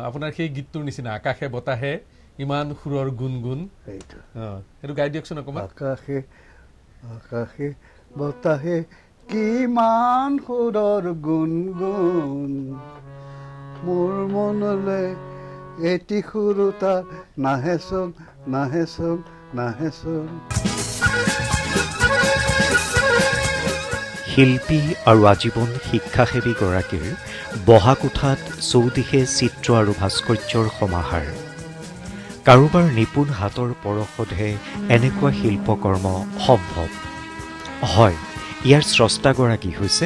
আপোনাৰ সেই গীতটোৰ নিচিনা আকাশে বতাহে ইমান সুৰৰ গুণগুণ, সেইটো সেইটো গাই দিয়কচোন অকণমান। আকাশে আকাশে বতাহে কিমান সুৰৰ গুণগুণ, মোৰ মনলৈ এটি সুৰতা নাহেচোন নাহেচোন নাহেচোন। শিল্পী আৰু আজীৱন শিক্ষাসেৱীগৰাকীৰ বহা কোঠাত চৌদিশে চিত্ৰ আৰু ভাস্কৰ্যৰ সমাহাৰ। কাৰোবাৰ নিপুণ হাতৰ পৰশতহে এনেকুৱা শিল্পকৰ্ম সম্ভৱ হয়। ইয়াৰ স্ৰষ্টাগৰাকী হৈছে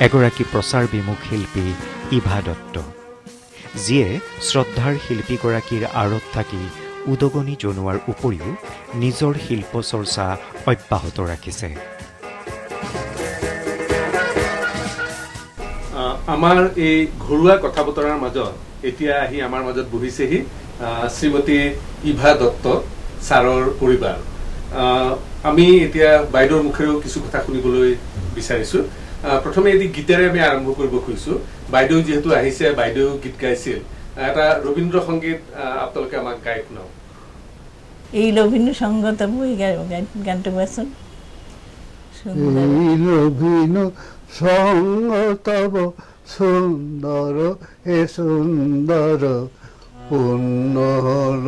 এগৰাকী প্ৰচাৰ বিমুখ শিল্পী ইভা দত্ত, যিয়ে শ্ৰদ্ধাৰ শিল্পীগৰাকীৰ আঁৰত থাকি উদগনি জনোৱাৰ উপৰিও নিজৰ শিল্প চৰ্চা অব্যাহত ৰাখিছে। আমাৰ এই ঘৰুৱা কথা বতৰাৰ মাজত এতিয়া আহি আমাৰ মাজত বহিছেহি শ্ৰীমতী ইভা দত্ত ছাৰৰ পৰিবাৰ। আমি এতিয়া বাইদেউৰ মুখেৰেও কিছু কথা শুনিবলৈ বিচাৰিছোঁ। প্ৰথমে এটি গীতেৰে আমি আৰম্ভ কৰিব খুজিছোঁ। বাইদেউ যিহেতু আহিছে, বাইদেউ গীত গাইছিল, এটা ৰবীন্দ্ৰ সংগীত আপোনালোকে আমাক গাই শুনাওক। এই রবীন্দ্র সঙ্গত বই গানটা বাসন এই রবীন সঙ্গ তব সুন্দর হে সুন্দর, পূর্ণ হল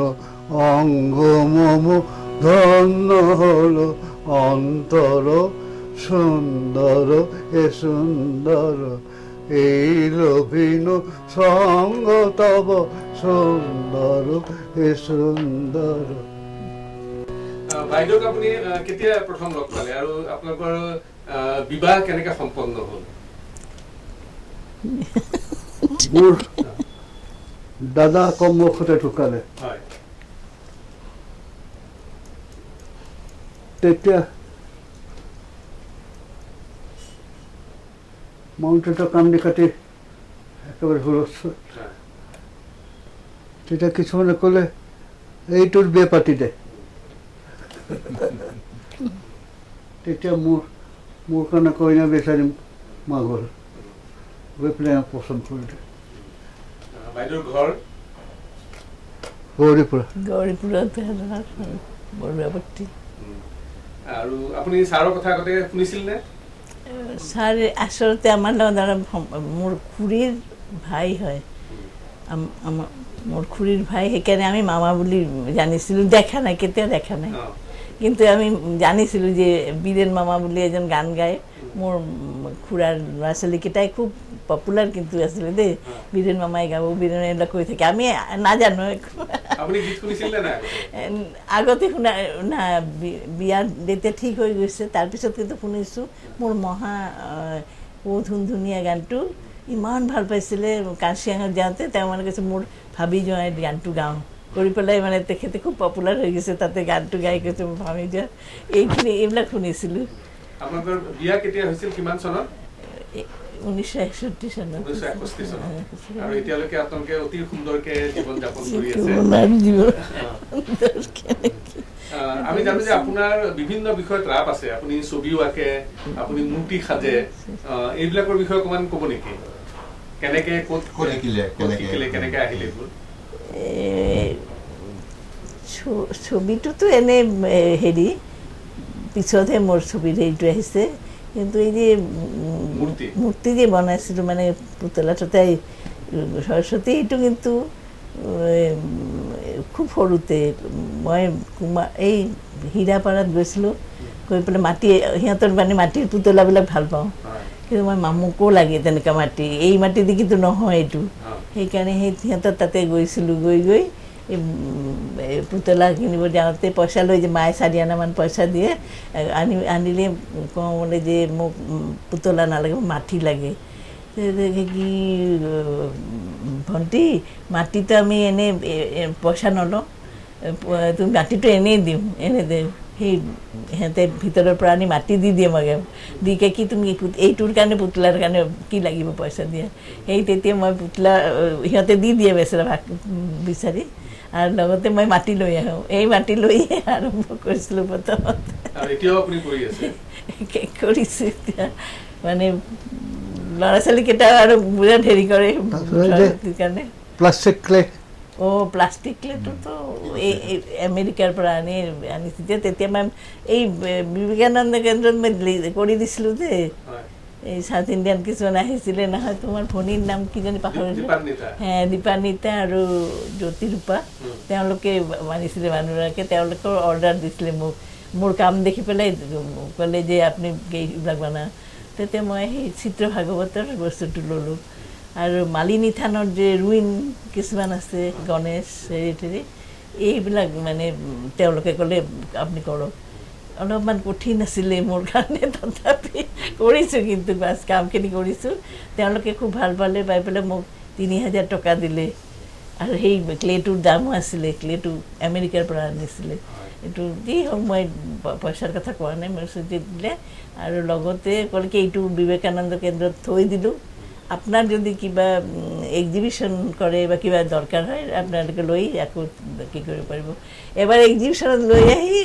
অঙ্গ মম ধন্য হল অন্তর, সুন্দর হে সুন্দর, এই রবীন সঙ্গ তব সুন্দর হে সুন্দর। বাইদেউক আপুনি কেতিয়া প্ৰথম লগ পালে আৰু আপোনালোকৰ বিবাহ কেনেকৈ সম্পন্ন হ'ল? মোৰ দাদা কৰ্মসূত্ৰে ঢুকালে। হয়, তেতিয়া মাউণ্টেটো কান্দি কাটি একেবাৰে হুলস্থুল। তেতিয়া কিছুমানে ক'লে এইটোৰ বিয়া পাতি দে। তেতিয়া মোৰ কাৰণে কইনা বিচাৰিম মা গ'ল, গৈ পেলাই পচন্দ কৰিলে। বাইদেউৰ ঘৰ গৌৰীপুৰা। গৌৰীপুৰত বৰুৱাপট্টি। আৰু আপুনি ছাৰৰ কথা আগতে শুনিছিল নে? ছাৰ আচলতে আমাৰ লগত মোৰ খুৰীৰ ভাই হয়, মোৰ খুৰীৰ ভাই, সেইকাৰণে আমি মামা বুলি জানিছিলোঁ। দেখা নাই, কেতিয়াও দেখা নাই, কিন্তু আমি জানিছিলোঁ যে বীৰেণ মামা বুলি এজন গান গায়। মোৰ খুৰাৰ ল'ৰা ছোৱালীকেইটাই খুব পপুলাৰ কিন্তু আছিলে দেই, বীৰেণ মামাই গাব, বীৰেণ এইবিলাক কৈ থাকে, আমি নাজানো। আগতে শুনা না, বিয়া যেতিয়া ঠিক হৈ গৈছে তাৰপিছত কিন্তু শুনিছোঁ। মোৰ মহা ও ধুনীয়া গানটো ইমান ভাল পাইছিলে। কাৰ্চিয়াঙত যাওঁতে তেওঁ মানে কৈছে মোৰ ভাবি যোৱাই গানটো গাওঁ কৰি পেলাই, মানে তেখেতে খুব পপুলাৰ হৈ গৈছে তাতে গানটো গাই কৈছে মোৰ ভাবি যোৱা। এইবিলাক শুনিছিলোঁ। আপোনালোকৰ বিয়া কেতিয়া হৈছিল, কিমান চনত? 1961 চনত। আৰু এতিয়ালৈকে আপোনালোকে অতি সুন্দৰকৈ জীৱন যাপন কৰি আছে। আমি জানো যে আপোনাৰ বিভিন্ন বিষয়ত ৰাপ আছে, আপুনি ছবিও আঁকে, আপুনি মূৰ্তি সাজে, এইবিলাকৰ বিষয়ে অকণমান ক'ব নেকি? কেনেকৈ ক'ত শিকিলে, কেনেকৈ আহিলে এইবোৰ? ছবিটোতো এনে হেৰি পিছতহে মোৰ ছবিৰ হেৰিটো আহিছে, কিন্তু এই যে মূৰ্তি যে বনাইছিলোঁ মানে পুতলা চুতাই সৰস্বতী, এইটো কিন্তু খুব সৰুতে মই এই হীৰাপাৰাত গৈছিলোঁ, গৈ পেলাই সিহঁতৰ মানে মাটিৰ পুতলাবিলাক ভাল পাওঁ, কিন্তু মই মোকো লাগে তেনেকুৱা মাটি, এই মাটি দি কিন্তু নহয় এইটো। সেইকাৰণে সিহঁতৰ তাতে গৈছিলোঁ, গৈ পুতলা কিনিব যাওঁতে পইচা লৈ যে মায়ে 4 আনামান পইচা দিয়ে, আনিলে কওঁ বোলে যে মোক পুতলা নালাগে, মাটি লাগে। কি ভণ্টি, মাটিটো আমি এনেই পইচা নলওঁ, তুমি মাটিটো এনেই দিওঁ, এনে দে। সেই সিহঁতে ভিতৰৰ পৰা আনি মাটি দি দিয়ে মই দিকে কি তুমি এইটোৰ কাৰণে পুতলাৰ কাৰণে কি লাগিব পইচা দিয়া সেই তেতিয়া মই পুতলা সিহঁতে দি দিয়ে বেচেৰা ভাগ বিচাৰি আৰু লগতে মই মাটি লৈ আহোঁ এই মাটি লৈয়ে আৰম্ভ কৰিছিলোঁ প্ৰথমতে কৰিছোঁ এতিয়া মানে ল'ৰা ছোৱালীকেইটা আৰু বিৰাট হেৰি কৰে কাৰণে প্লাষ্টিক ক্লে প্লাষ্টিক ক্লেটোতো এই আমেৰিকাৰ পৰা আনিছিল তেতিয়া মই এই বিবেকানন্দ কেন্দ্ৰত মই কৰি দিছিলোঁ যে এই সাউথ ইণ্ডিয়ান কিছুমান আহিছিলে নহয় তোমাৰ ভনীৰ নাম কিজানি পাহৰিলোঁ দীপানিতা আৰু জ্যোতিৰূপা তেওঁলোকে মানিছিলে মানুহগৰাকীয়ে তেওঁলোকৰ অৰ্ডাৰ দিছিলে মোক মোৰ কাম দেখি পেলাই ক'লে যে আপুনি এইবিলাক বনা তেতিয়া মই সেই চিত্ৰ ভাগৱতৰ বস্তুটো ল'লোঁ আৰু মালিনী থানৰ যে ৰুইন কিছুমান আছে গণেশ হেৰি এইবিলাক মানে তেওঁলোকে ক'লে আপুনি কৰক অলপমান কঠিন আছিলে মোৰ কাৰণে তথাপি কৰিছোঁ কিন্তু বাছ কামখিনি কৰিছোঁ তেওঁলোকে খুব ভাল পালে পাই পেলাই মোক ৩,০০০ টকা দিলে আৰু সেই ক্লেটোৰ দামো আছিলে ক্লেটো আমেৰিকাৰ পৰা আনিছিলে এইটো যি হওক মই পইচাৰ কথা কোৱা নাই মোৰ ওচৰত দিলে আৰু লগতে ক'লে কি এইটো বিবেকানন্দ কেন্দ্ৰত থৈ দিলোঁ আপোনাৰ যদি কিবা এক্সিবিশ্যন কৰে বা কিবা দৰকাৰ হয় আপোনালোকে লৈ আকৌ কি কৰিব পাৰিব এবাৰ এক্সিবিশ্যনত লৈ আহি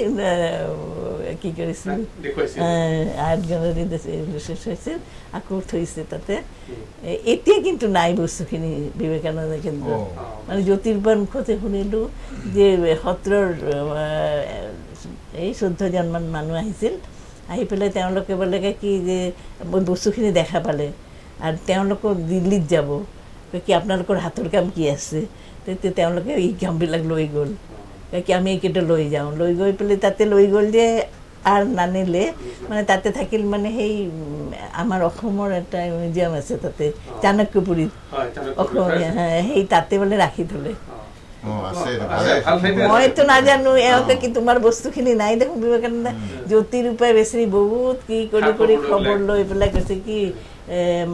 কি কৰিছিল আৰ্ট গেলাৰী হৈছিল আকৌ থৈছে তাতে এতিয়া কিন্তু নাই বস্তুখিনি বিবেকানন্দ কেন্দ্ৰ মানে জ্যোতিৰ্পৰ মুখতে শুনিলোঁ যে সত্ৰৰ এই ১৪জনমান মানুহ আহিছিল আহি পেলাই তেওঁলোকে বোলে কি যে বস্তুখিনি দেখা পালে আৰু তেওঁলোকক দিল্লীত যাব কি আপোনালোকৰ হাতৰ কাম কি আছে তেতিয়া তেওঁলোকে এই কামবিলাক লৈ গ'ল কি আমি এইকেইটা লৈ যাওঁ লৈ গৈ পেলাই তাতে লৈ গ'ল যে আৰু নানিলে মানে তাতে থাকিল মানে সেই আমাৰ অসমৰ এটা মিউজিয়াম আছে তাতে চাণক্যপুৰীত অসমীয়া সেই তাতে বোলে ৰাখি থ'লে মইতো নাজানো এওঁতে কি তোমাৰ বস্তুখিনি নাই দেখোন বিবেকানন্দ জ্যোতিৰূপাই বেচেৰি বহুত কি কৰি খবৰ লৈ পেলাই কৈছে কি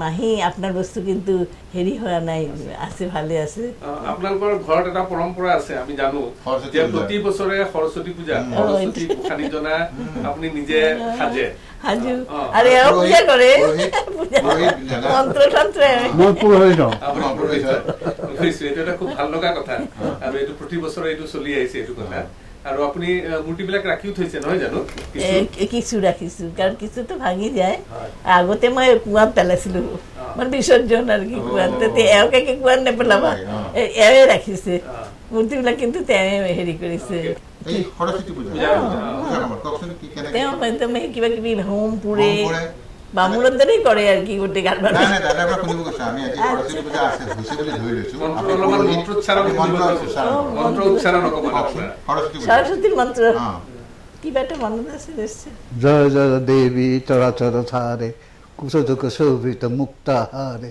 মাহী আপোনাৰ বস্তু কিন্তু হেৰি হোৱা নাই আছে ভালে আছে আপোনালোকৰ ঘৰত এটা পৰম্পৰা আছে আমি জানো যে প্ৰতি বছৰে সৰস্বতী পূজা সৰস্বতী গোসানী জনা আপুনি নিজে সাজে হাজু আৰু এওঁ পূজা কৰে মন্ত্ৰ তন্ত্ৰ মই পুৰোহিত এইটো এটা খুব ভাল লগা কথা আৰু এইটো প্ৰতি বছৰে এইটো চলি আহিছে এইটো কথা আৰু আপুনি মূৰ্তিবিলাক ৰাখিও থৈছে নহয় জানো কিছু ৰাখিছোঁ কাৰণ কিছুতো ভাঙি যায় আগতে মই কুঁৱাত পেলাইছিলোঁ মানে বিসৰ্জন আৰু কি কুঁৱাত তেতিয়া এওঁকে কি কুঁৱাত নেপেলাবা এৱে ৰাখিছে মূৰ্তিবিলাক কিন্তু তেওঁ হেৰি কৰিছে তেওঁ একদম কিবা কিবি হোম পুৰে বামুণৰ দৰেই কৰে আৰু কি গোটেই গান সৰস্বতীৰ মন্ত্ৰ কিবা এটা মনত আছে জয় জয় দেৱী চৰাচৰ ধাৰে কুশোক শোভিত মুক্তাহাৰে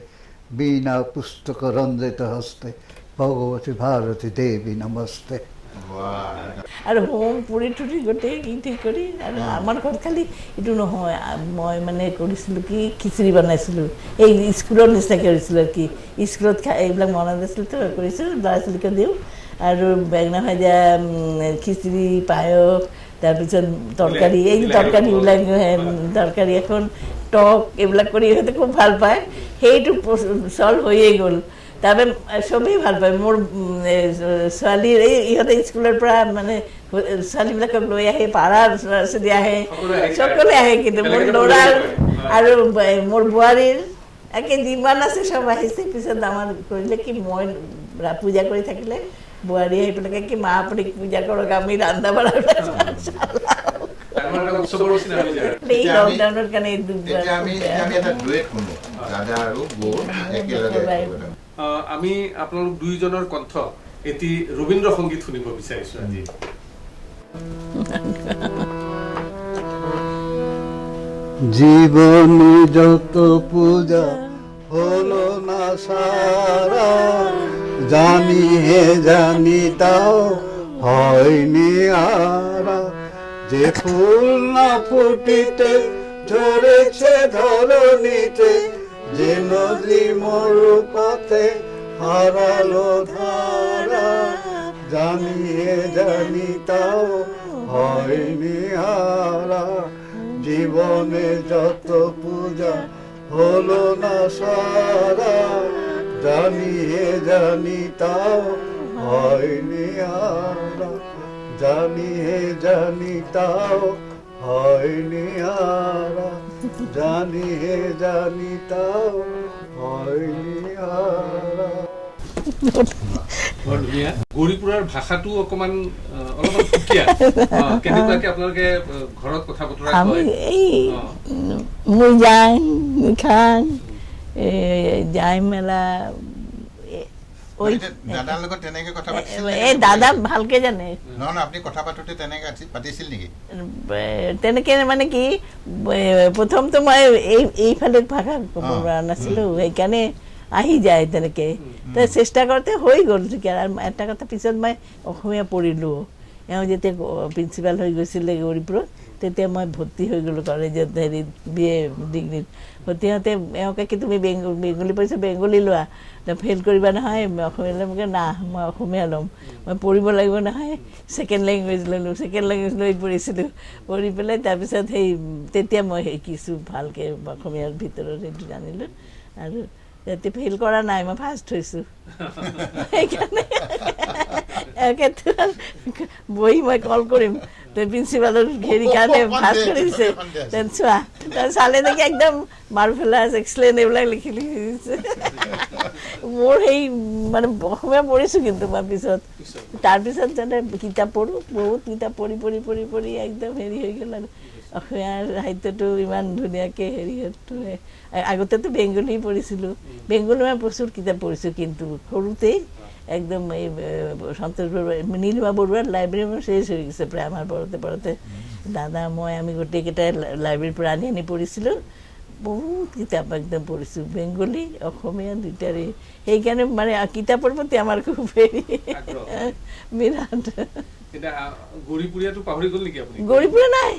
বীণা পুস্তক ৰঞ্জিত হস্তে ভগবতী ভাৰতী দেৱী নমস্তে আৰু হোম পুৰি টুৰি গোটেই ঠিক কৰি আৰু আমাৰ ঘৰত খালি এইটো নহয় মই মানে কৰিছিলোঁ কি খিচিৰি বনাইছিলোঁ এই স্কুলৰ নিচিনাকৈ কৰিছিলোঁ আৰু কি স্কুলত এইবিলাক মনত আছিলতো কৰিছোঁ ল'ৰা ছোৱালীকে দিওঁ আৰু বেঙেনা ভাজা খিচিৰি পায়স তাৰপিছত তৰকাৰী এই তৰকাৰীবিলাক তৰকাৰী এখন টক এইবিলাক কৰি সিহঁতে খুব ভাল পায় সেইটো চল্ভ হৈয়ে গ'ল তাৰপৰা চবেই ভাল পায় মোৰ ছোৱালীৰ এই ইহঁতে স্কুলৰ পৰা মানে ছোৱালীবিলাকক লৈ আহে পাৰাৰ ল'ৰা ছোৱালী আহে সকলোৱে আহে কিন্তু মোৰ ল'ৰাৰ আৰু মোৰ বোৱাৰীৰ একে যিমান আছে চব আহিছে পিছত আমাৰ কৰিলে কি মই পূজা কৰি থাকিলে বোৱাৰী আহি পেলাই কি মা আপুনি পূজা কৰক আমি ৰান্ধা বাঢ়া এই লকডাউনৰ কাৰণে আমি আপোনালোক দুইজনৰ কণ্ঠ এটি ৰবীন্দ্ৰ সংগীত শুনিব বিচাৰিছো আজি জীবন যত পূজা হলো না সারা জানি হে জানি তাও হয়নি আরা যে ফুল না ফুটিতে ঝরেছে ধরণীতে যে নদী মরু পথে হারালো ধারা জানি হে জানি তাও হয়নি হারা, জীবনে যত পূজা হলো না সারা, জানি হে জানি তাও হয়নি হারা, জানি হে জানি তাও হয়নি হারা, জানি হে জানি তাও হয়নি হারা। বৰ ধুনীয়া। গৌৰীপুৰৰ ভাষাটো অকমান অলপমান সুকীয়া। কেনেকুৱাকে আপোনালোকে ঘৰত কথা বতৰা আমি কয়? এই মই যাই খাং যাই মেলা ওই দাদাৰ লগত তেনেকে কথা পাতিছিল এই দাদা ভালকে জানে। নহয় আপুনি কথা পাতোতে তেনেকে পাতিছিল নেকি? তেনেকে মানে কি প্ৰথমটো মই এইফালে ভাষা ক'ব পৰা নাছিলোঁ, সেইকাৰণে আহি যায় তেনেকে। চেষ্টা কৰোঁতে হৈ গ'ল ঠিকে। আৰু এটা কথা পিছত মই অসমীয়া পঢ়িলোঁ। এওঁ যেতিয়া প্ৰিন্সিপাল হৈ গৈছিলে গৌৰীপুৰত, তেতিয়া মই ভৰ্তি হৈ গ'লোঁ কলেজত, হেৰিত BA ডিগ্ৰীত। ভৰ্তি হওঁতে এওঁকে কি তুমি বেংগলী পঢ়িছা, বেংগলী লোৱা, ফেইল কৰিবা নহয়, অসমীয়া ল'ম। না মই অসমীয়া ল'ম, মই পঢ়িব লাগিব নহয়। ছেকেণ্ড লেংগুৱেজ ল'লোঁ, ছেকেণ্ড লেংগুৱেজ লৈ পঢ়িছিলোঁ। পঢ়ি পেলাই তাৰপিছত তেতিয়া মই শিকিছোঁ ভালকৈ অসমীয়াৰ ভিতৰত, সেইটো জানিলোঁ। আৰু যাতে ফেইল কৰা নাই, মই ফাৰ্ষ্ট হৈছোঁ। সেইকাৰণে বহি মই কল কৰিম, প্ৰিন্সিপালৰ হেৰি কাৰণে ফাৰ্ষ্ট কৰি দিছে। চোৱা চালে নেকি একদম মাৰ্ভেলাছ, এক্সেলেণ্ট এইবিলাক লিখি দিছে। মোৰ সেই মানে অসমীয়া পঢ়িছোঁ কিন্তু মই পিছত, তাৰপিছত যাতে কিতাপ পঢ়োঁ, বহুত কিতাপ পঢ়ি পঢ়ি পঢ়ি পঢ়ি একদম হেৰি হৈ গ'ল। আৰু অসমীয়াৰ সাহিত্যটো ইমান ধুনীয়াকৈ হেৰি আগতেতো বেংগলী পঢ়িছিলোঁ, বেংগলী মই প্ৰচুৰ কিতাপ পঢ়িছোঁ। কিন্তু সৰুতেই একদম এই সন্তোষ বৰুৱা, নীলিমা বৰুৱাৰ লাইব্ৰেৰী মোৰ শেষ হৈ গৈছে প্ৰায়। আমাৰ পঢ়োঁতে পঢ়োঁতে দাদা মই আমি গোটেইকেইটাই লাইব্ৰেৰীৰ পৰা আনি আনি পঢ়িছিলোঁ। বহুত কিতাপ একদম পঢ়িছোঁ, বেংগলী অসমীয়া দুইটাৰে। সেইকাৰণে মানে কিতাপৰ প্ৰতি আমাৰ খুব হেৰি বিৰাট। গৌৰীপুৰীয়া নাই,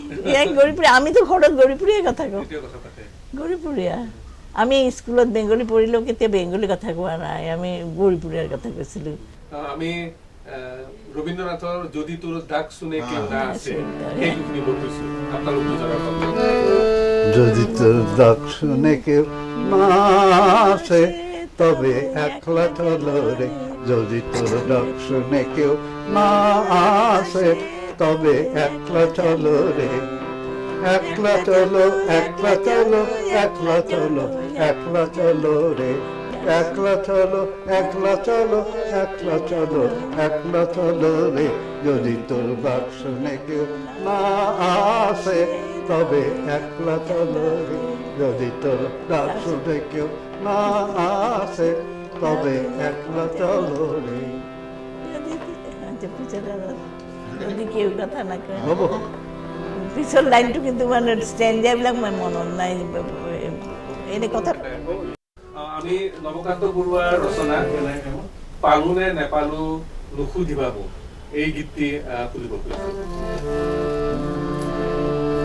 গৌৰীপুৰীয়া আমিতো ঘৰত গৌৰীপুৰীয়াই কথা কওঁ। গৌৰীপুৰীয়া আমি স্কুলত বেংগলী পঢ়িলেও কেতিয়া বেংগলী কথা কোৱা নাই, আমি গৌৰীপুৰীয়াৰ কথা কৈছিলোঁ। আমি ৰবীন্দ্ৰনাথৰ যদি তোৰ ডাক শুনে কেউ না আছে, যদি তোর ডাক শুনে কেউ না আসে তবে একলা চলো রে, যদি তোর ডাক শুনে কেউ না আসে তবে একলা চলো রে, একলা চলো একলা চলো একলা চলো একলা চলো রে, একলা চলো একলা চলো একলা চলো একলা চলো রে, যদি তোর ডাক শুনে কেউ না আসে তবে একলা চলো রে, যদি তোর ডাক শুনে কেউ না আসে তবে একলা চলো রে। যদি কেউ কথা নকয় হ'ব পিছৰ লাইনটো কিন্তু মানে ষ্টেণ্ডাৰবিলাক মই মনত নাই। এনে কথা আমি নৱকান্ত বৰুৱাৰ ৰচনা পালো নে নেপালো নুসুধিবাব, এই গীতটি শুনিব খুজিছোঁ।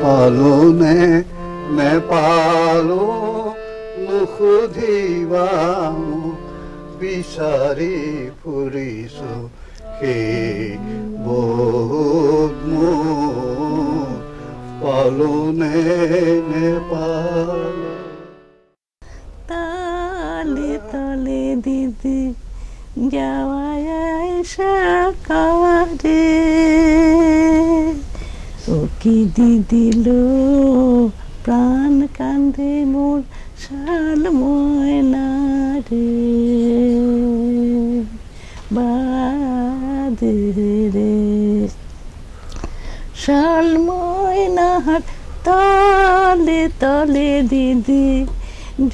পালো নে নেপালো নুসুধিবা, বিচাৰি ফুৰিছো সেই বহুত মোৰ, পালো নে নেপালো। তালে তালে দিদি যাওয়ায় সাকারে, ও কি দিদিল প্রাণ কান্দে মোর শাল ময়না রে, বাদে রে শাল ময়নার তলে তলে দিদি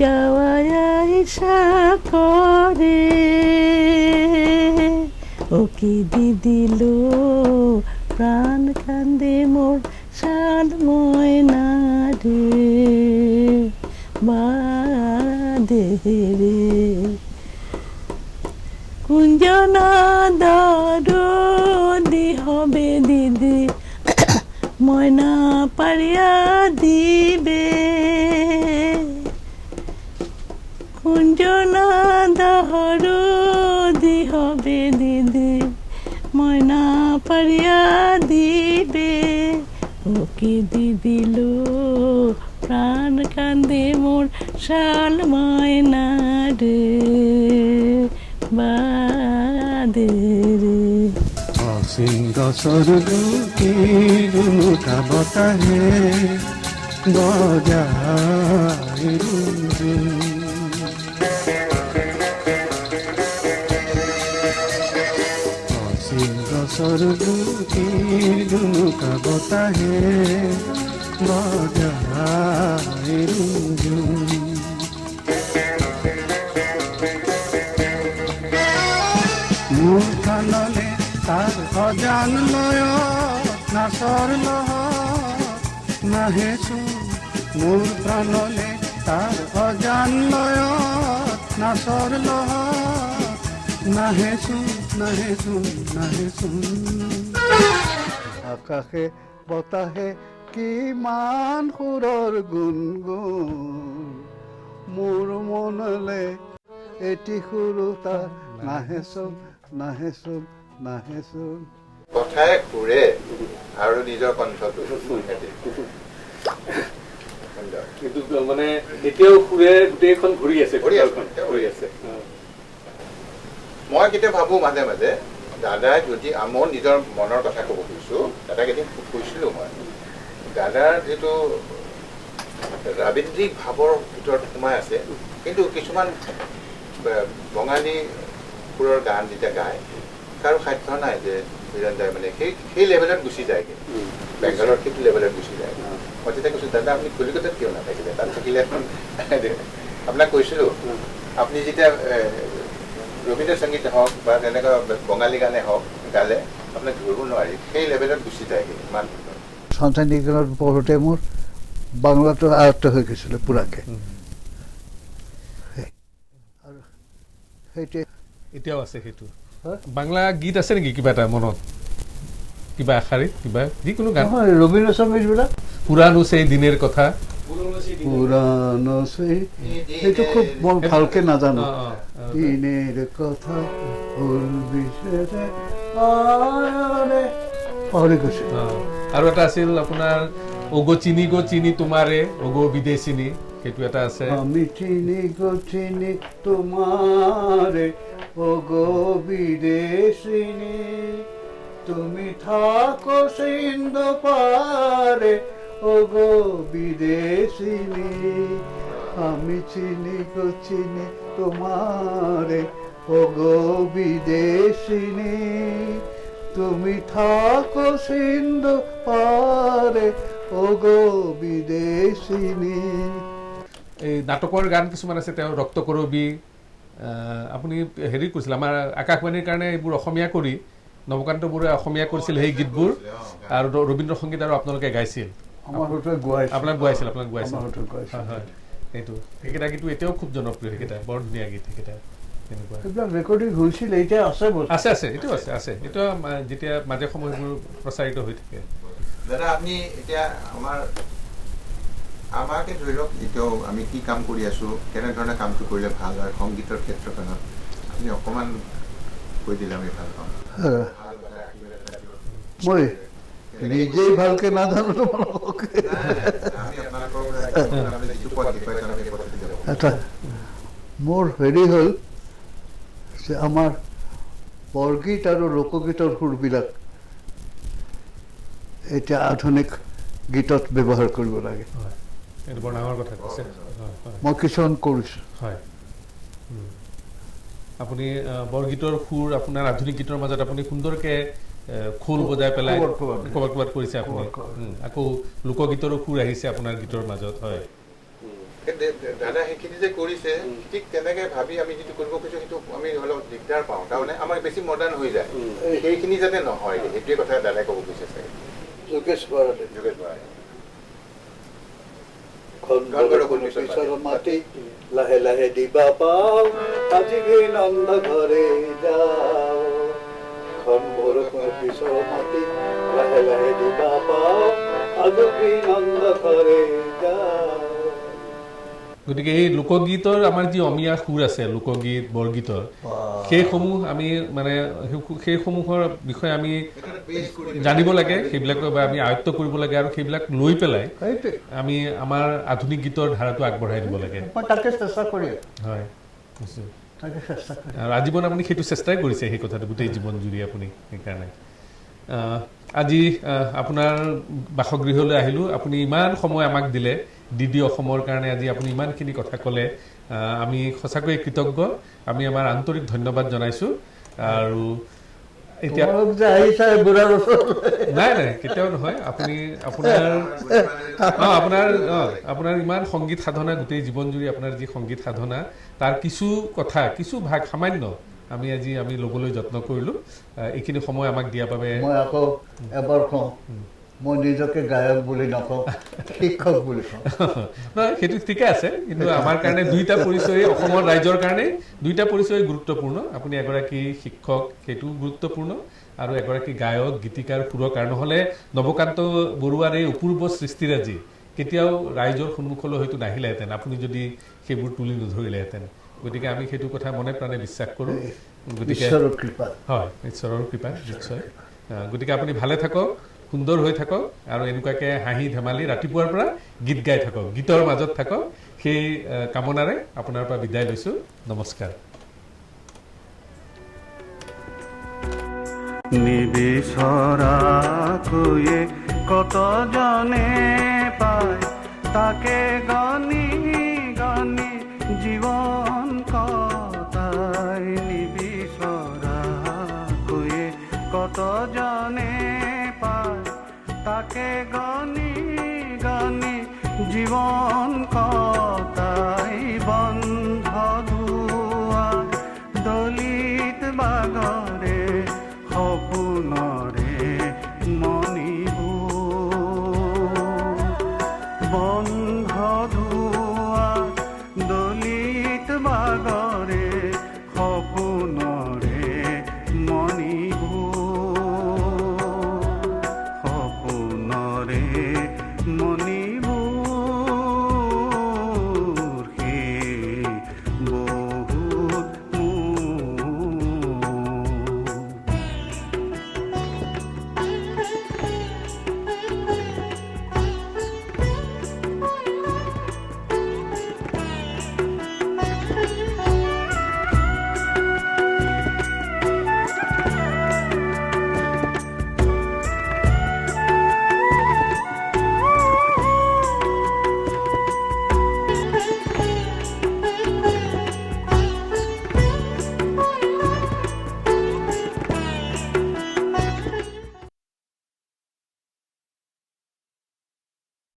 যাওয়ায় সাকরে, ও কি দিদিল প্রাণ কান্দে মোর শাল ময়না রে, বাদে রে কুঞ্জনা দরদি হবে দিদি, ময়না পারিয়া দিবে, কুঞ্জনা দরদি হবে দিদি, ময়না পারিয়া দিবে, উকি দি দিলো প্ৰাণ কান্দে মোৰ শাল মইনাৰে বাদেৰে অচিন গছৰ গুটি দুটা বতাহে বজাই অচিন গছৰ গুটি দুটা বতাহে বজাই মোৰ কাণলে তাৰ অজান লয় নাচৰ লহত নাহেচোন মোৰ প্ৰাণলে তাৰ অজান লয় নাচৰ লহত নাহেচোন নাহেচোন নাহেচোন আকাশে বতাহে কিমান সুৰৰ গুণগুণ মোৰ মনলে এটি সুৰতা নাহেচোন নাহেচোন নাহেচোন কথাই সুৰে আৰু নিজৰ কণ্ঠটো সুন্দৰ। কিন্তু মানে এতিয়াও সুৰে গোটেইখন ঘূৰি আছে ঘূৰি আছে, ঘূৰি আছে। মই কেতিয়া ভাবো মাজে মাজে দাদাই যদি মোৰ নিজৰ মনৰ কথা ক'ব খুজিছো, দাদাক এদিন কৈছিলো মই, দাদাৰ যিটো ৰাবীন্দ্ৰিক ভাৱৰ ভিতৰত সোমাই আছে, কিন্তু কিছুমান বঙালী সুৰৰ গান যেতিয়া গায় কাৰো সাধ্য নাই যে বীৰেন দাই মানে সেই লেভেলত গুচি যায়গৈ, বেংগলৰ সেইটো লেভেলত গুচি যায়। মই তেতিয়া কৈছো দাদা আপুনি কলিকতাত কিয় নাথাকিলে, তাত থাকিলে আপোনাক কৈছিলো আপুনি যেতিয়া ৰবীন্দ্ৰ সংগীত হওক বা তেনেকুৱা বঙালী গানে হওক গালে আপোনাক ধৰিব নোৱাৰি, সেই লেভেলত গুচি যায়গৈ। ইমান সন্তান নিকেতনত পঢ়োঁতে মোৰ বাংলাটো আয়ত্ত হৈ গৈছিলে পুৰাকে। আৰু সেইটোৱে এতিয়াও আছে সেইটো। বাংলা গীত আছে নেকি কিবা এটা মনত, কিবা এশাৰী কিবা যিকোনো গান? ৰবীন্দ্ৰ সংগীতবিলাক পুৰানো সেই দিনের কথা, পুরানো সেই সেইটো খুব মই ভালকে নাজানো। দিনের কথা ফুল বিশেষে পাহৰি গৈছো। আৰু এটা আছিল আপোনাৰ ওগো চিনি তোমাৰে ওগো বিদেশিনী, সেইটো এটা আছে। আমি চিনি গো চিনি তোমারে ওগো বিদেশিনী, তুমি থাকো সিন্ধু পারে ওগো বিদেশিনী, আমি চিনি গো চিনি তোমারে ওগো বিদেশিনী, তুমি থাকো সিন্ধু পারে ওগো বিদেশিনী। এই নাটকৰ গান কিছুমান আছে, তেওঁ ৰক্ত কৰবী, আপুনি হেৰি কৰিছিল আমাৰ আকাশবাণীৰ কাৰণে এইবোৰ অসমীয়া কৰি নৱকান্ত বৰুৱাই অসমীয়া কৰিছিল সেই গীতবোৰ, আৰু ৰবীন্দ্ৰ সংগীত আৰু আপোনালোকে গাইছিল। আপোনাক গোৱাইছিল হয় হয়, সেইটো সেইকেইটা গীতটো এতিয়াও খুব জনপ্ৰিয়, সেইকেইটা বৰ ধুনীয়া গীত সেইকেইটা। তেনেকুৱা এইবিলাক ৰেকৰ্ডিং হৈছিল, এতিয়া আছে আছে আছে এইটো আছে আছে এইটো যেতিয়া মাজে সময়বোৰ প্ৰচাৰিত হৈ থাকে। দাদা আপুনি এতিয়া আমাকে ধৰি লওক এতিয়াও আমি কি কাম কৰি আছো, কেনেধৰণে কামটো কৰিলে ভাল হয় সংগীতৰ ক্ষেত্ৰখনত, আপুনি অকণমান কৈ দিলে আমি ভাল পাম। মই নিজেই ভালকে নাজানো এটা মোৰ হেৰি হ'ল যে আমাৰ বৰগীত আৰু লোকগীতৰ সুৰবিলাক এতিয়া আধুনিক গীতত ব্যৱহাৰ কৰিব লাগে। এইটো বৰ ডাঙৰ কথা কৈছে। মই কিছুমান কৰিছোঁ। হয়, আপুনি বৰগীতৰ সুৰ আপোনাৰ আধুনিক গীতৰ মাজত আপুনি সুন্দৰকৈ খোল বজাই পেলাই ক'ৰবাত কৰিছে আপুনি, আকৌ লোকগীতৰো সুৰ আহিছে আপোনাৰ গীতৰ মাজত। হয় দাদা সেইখিনি যে কৰিছে ঠিক তেনেকে ভাবি আমি যিটো কৰিব খুজিছো সেইটো আমি অলপ দিগদাৰ পাওঁ, তাৰমানে আমাৰ বেছি মডাৰ্ণ হৈ যায়, সেইখিনি যাতে নহয় সেইটোৱে কথা দাদাই ক'ব খুজিছে। যোগেশ বৰাদে মাটি লাহে লাহে দিবা পাও, আজি নন্দ ঘৰে যাও, খন বৰষুণ পিছৰ মাটি লাহে লাহে দিবা পাও, আজি নন্দ ঘৰে যাও। গতিকে এই লোকগীতৰ আমাৰ যি অমীয়া সুৰ আছে লোকগীত বৰগীতৰ সেইসমূহ আমি মানে সেইসমূহৰ বিষয়ে আমি জানিব লাগে, সেইবিলাক আমি আয়ত্ব কৰিব লাগে আৰু সেইবিলাক লৈ পেলাই আমি আমাৰ আধুনিক গীতৰ ধাৰাটো আগবঢ়াই দিব লাগে। তাকে চেষ্টা কৰি হয়, আৰু আজীৱন আপুনি সেইটো চেষ্টাই কৰিছে, সেই কথাটো গোটেই জীৱন জুৰি আপুনি। সেইকাৰণে আজি আপোনাৰ বাসগৃহলৈ আহিলোঁ, আপুনি ইমান সময় আমাক দিলে DD অসমৰ কাৰণে, আজি আপুনি ইমানখিনি কথা ক'লে, আমি সঁচাকৈয়ে কৃতজ্ঞ, আমি আমাৰ আন্তৰিক ধন্যবাদ জনাইছোঁ। আৰু এতিয়া নাই নাই কেতিয়াও নহয়, আপুনি আপোনাৰ ইমান সংগীত সাধনা, গোটেই জীৱন জুৰি আপোনাৰ যি সংগীত সাধনা, তাৰ কিছু ভাগ সামান্য আমি ল'বলৈ যত্ন কৰিলোঁ। এইখিনি সময় আমাক দিয়াৰ বাবে মই আকৌ এবাৰ কওঁ, মই নিজকে গায়ক বুলি নকওঁ, শিক্ষক বুলি কওঁ। নহয়, সেইটো ঠিকে আছে, কিন্তু আমাৰ কাৰণে দুইটা পৰিচয়, অসমৰ ৰাইজৰ কাৰণে দুইটা পৰিচয় গুৰুত্বপূৰ্ণ। আপুনি এগৰাকী শিক্ষক, সেইটো গুৰুত্বপূৰ্ণ, আৰু এগৰাকী গায়ক গীতিকাৰ সুৰকাৰ। নহ'লে নৱকান্ত বৰুৱাৰ এই অপূৰ্ব সৃষ্টিৰাজি কেতিয়াও ৰাইজৰ সন্মুখলৈ হয়তো নাহিলেহেঁতেন, আপুনি যদি সেইবোৰ তুলি নধৰিলেহেঁতেন। গতিকে আমি সেইটো কথা মনে প্ৰাণে বিশ্বাস কৰোঁ। গতিকে হয়, ঈশ্বৰৰ কৃপা নিশ্চয়। গতিকে আপুনি ভালে থাকক, সুন্দৰ হৈ থাকক, আৰু এনেকুৱাকৈ হাঁহি ধেমালি ৰাতিপুৱাৰ পৰা গীত গাই থাকক, গীতৰ মাজত থাকক, সেই কামনাৰে আপোনাৰ পৰা বিদায় লৈছোঁ। নমস্কাৰ। নিবিচৰাকৈয়ে কতজনে পায়, তাকে গণি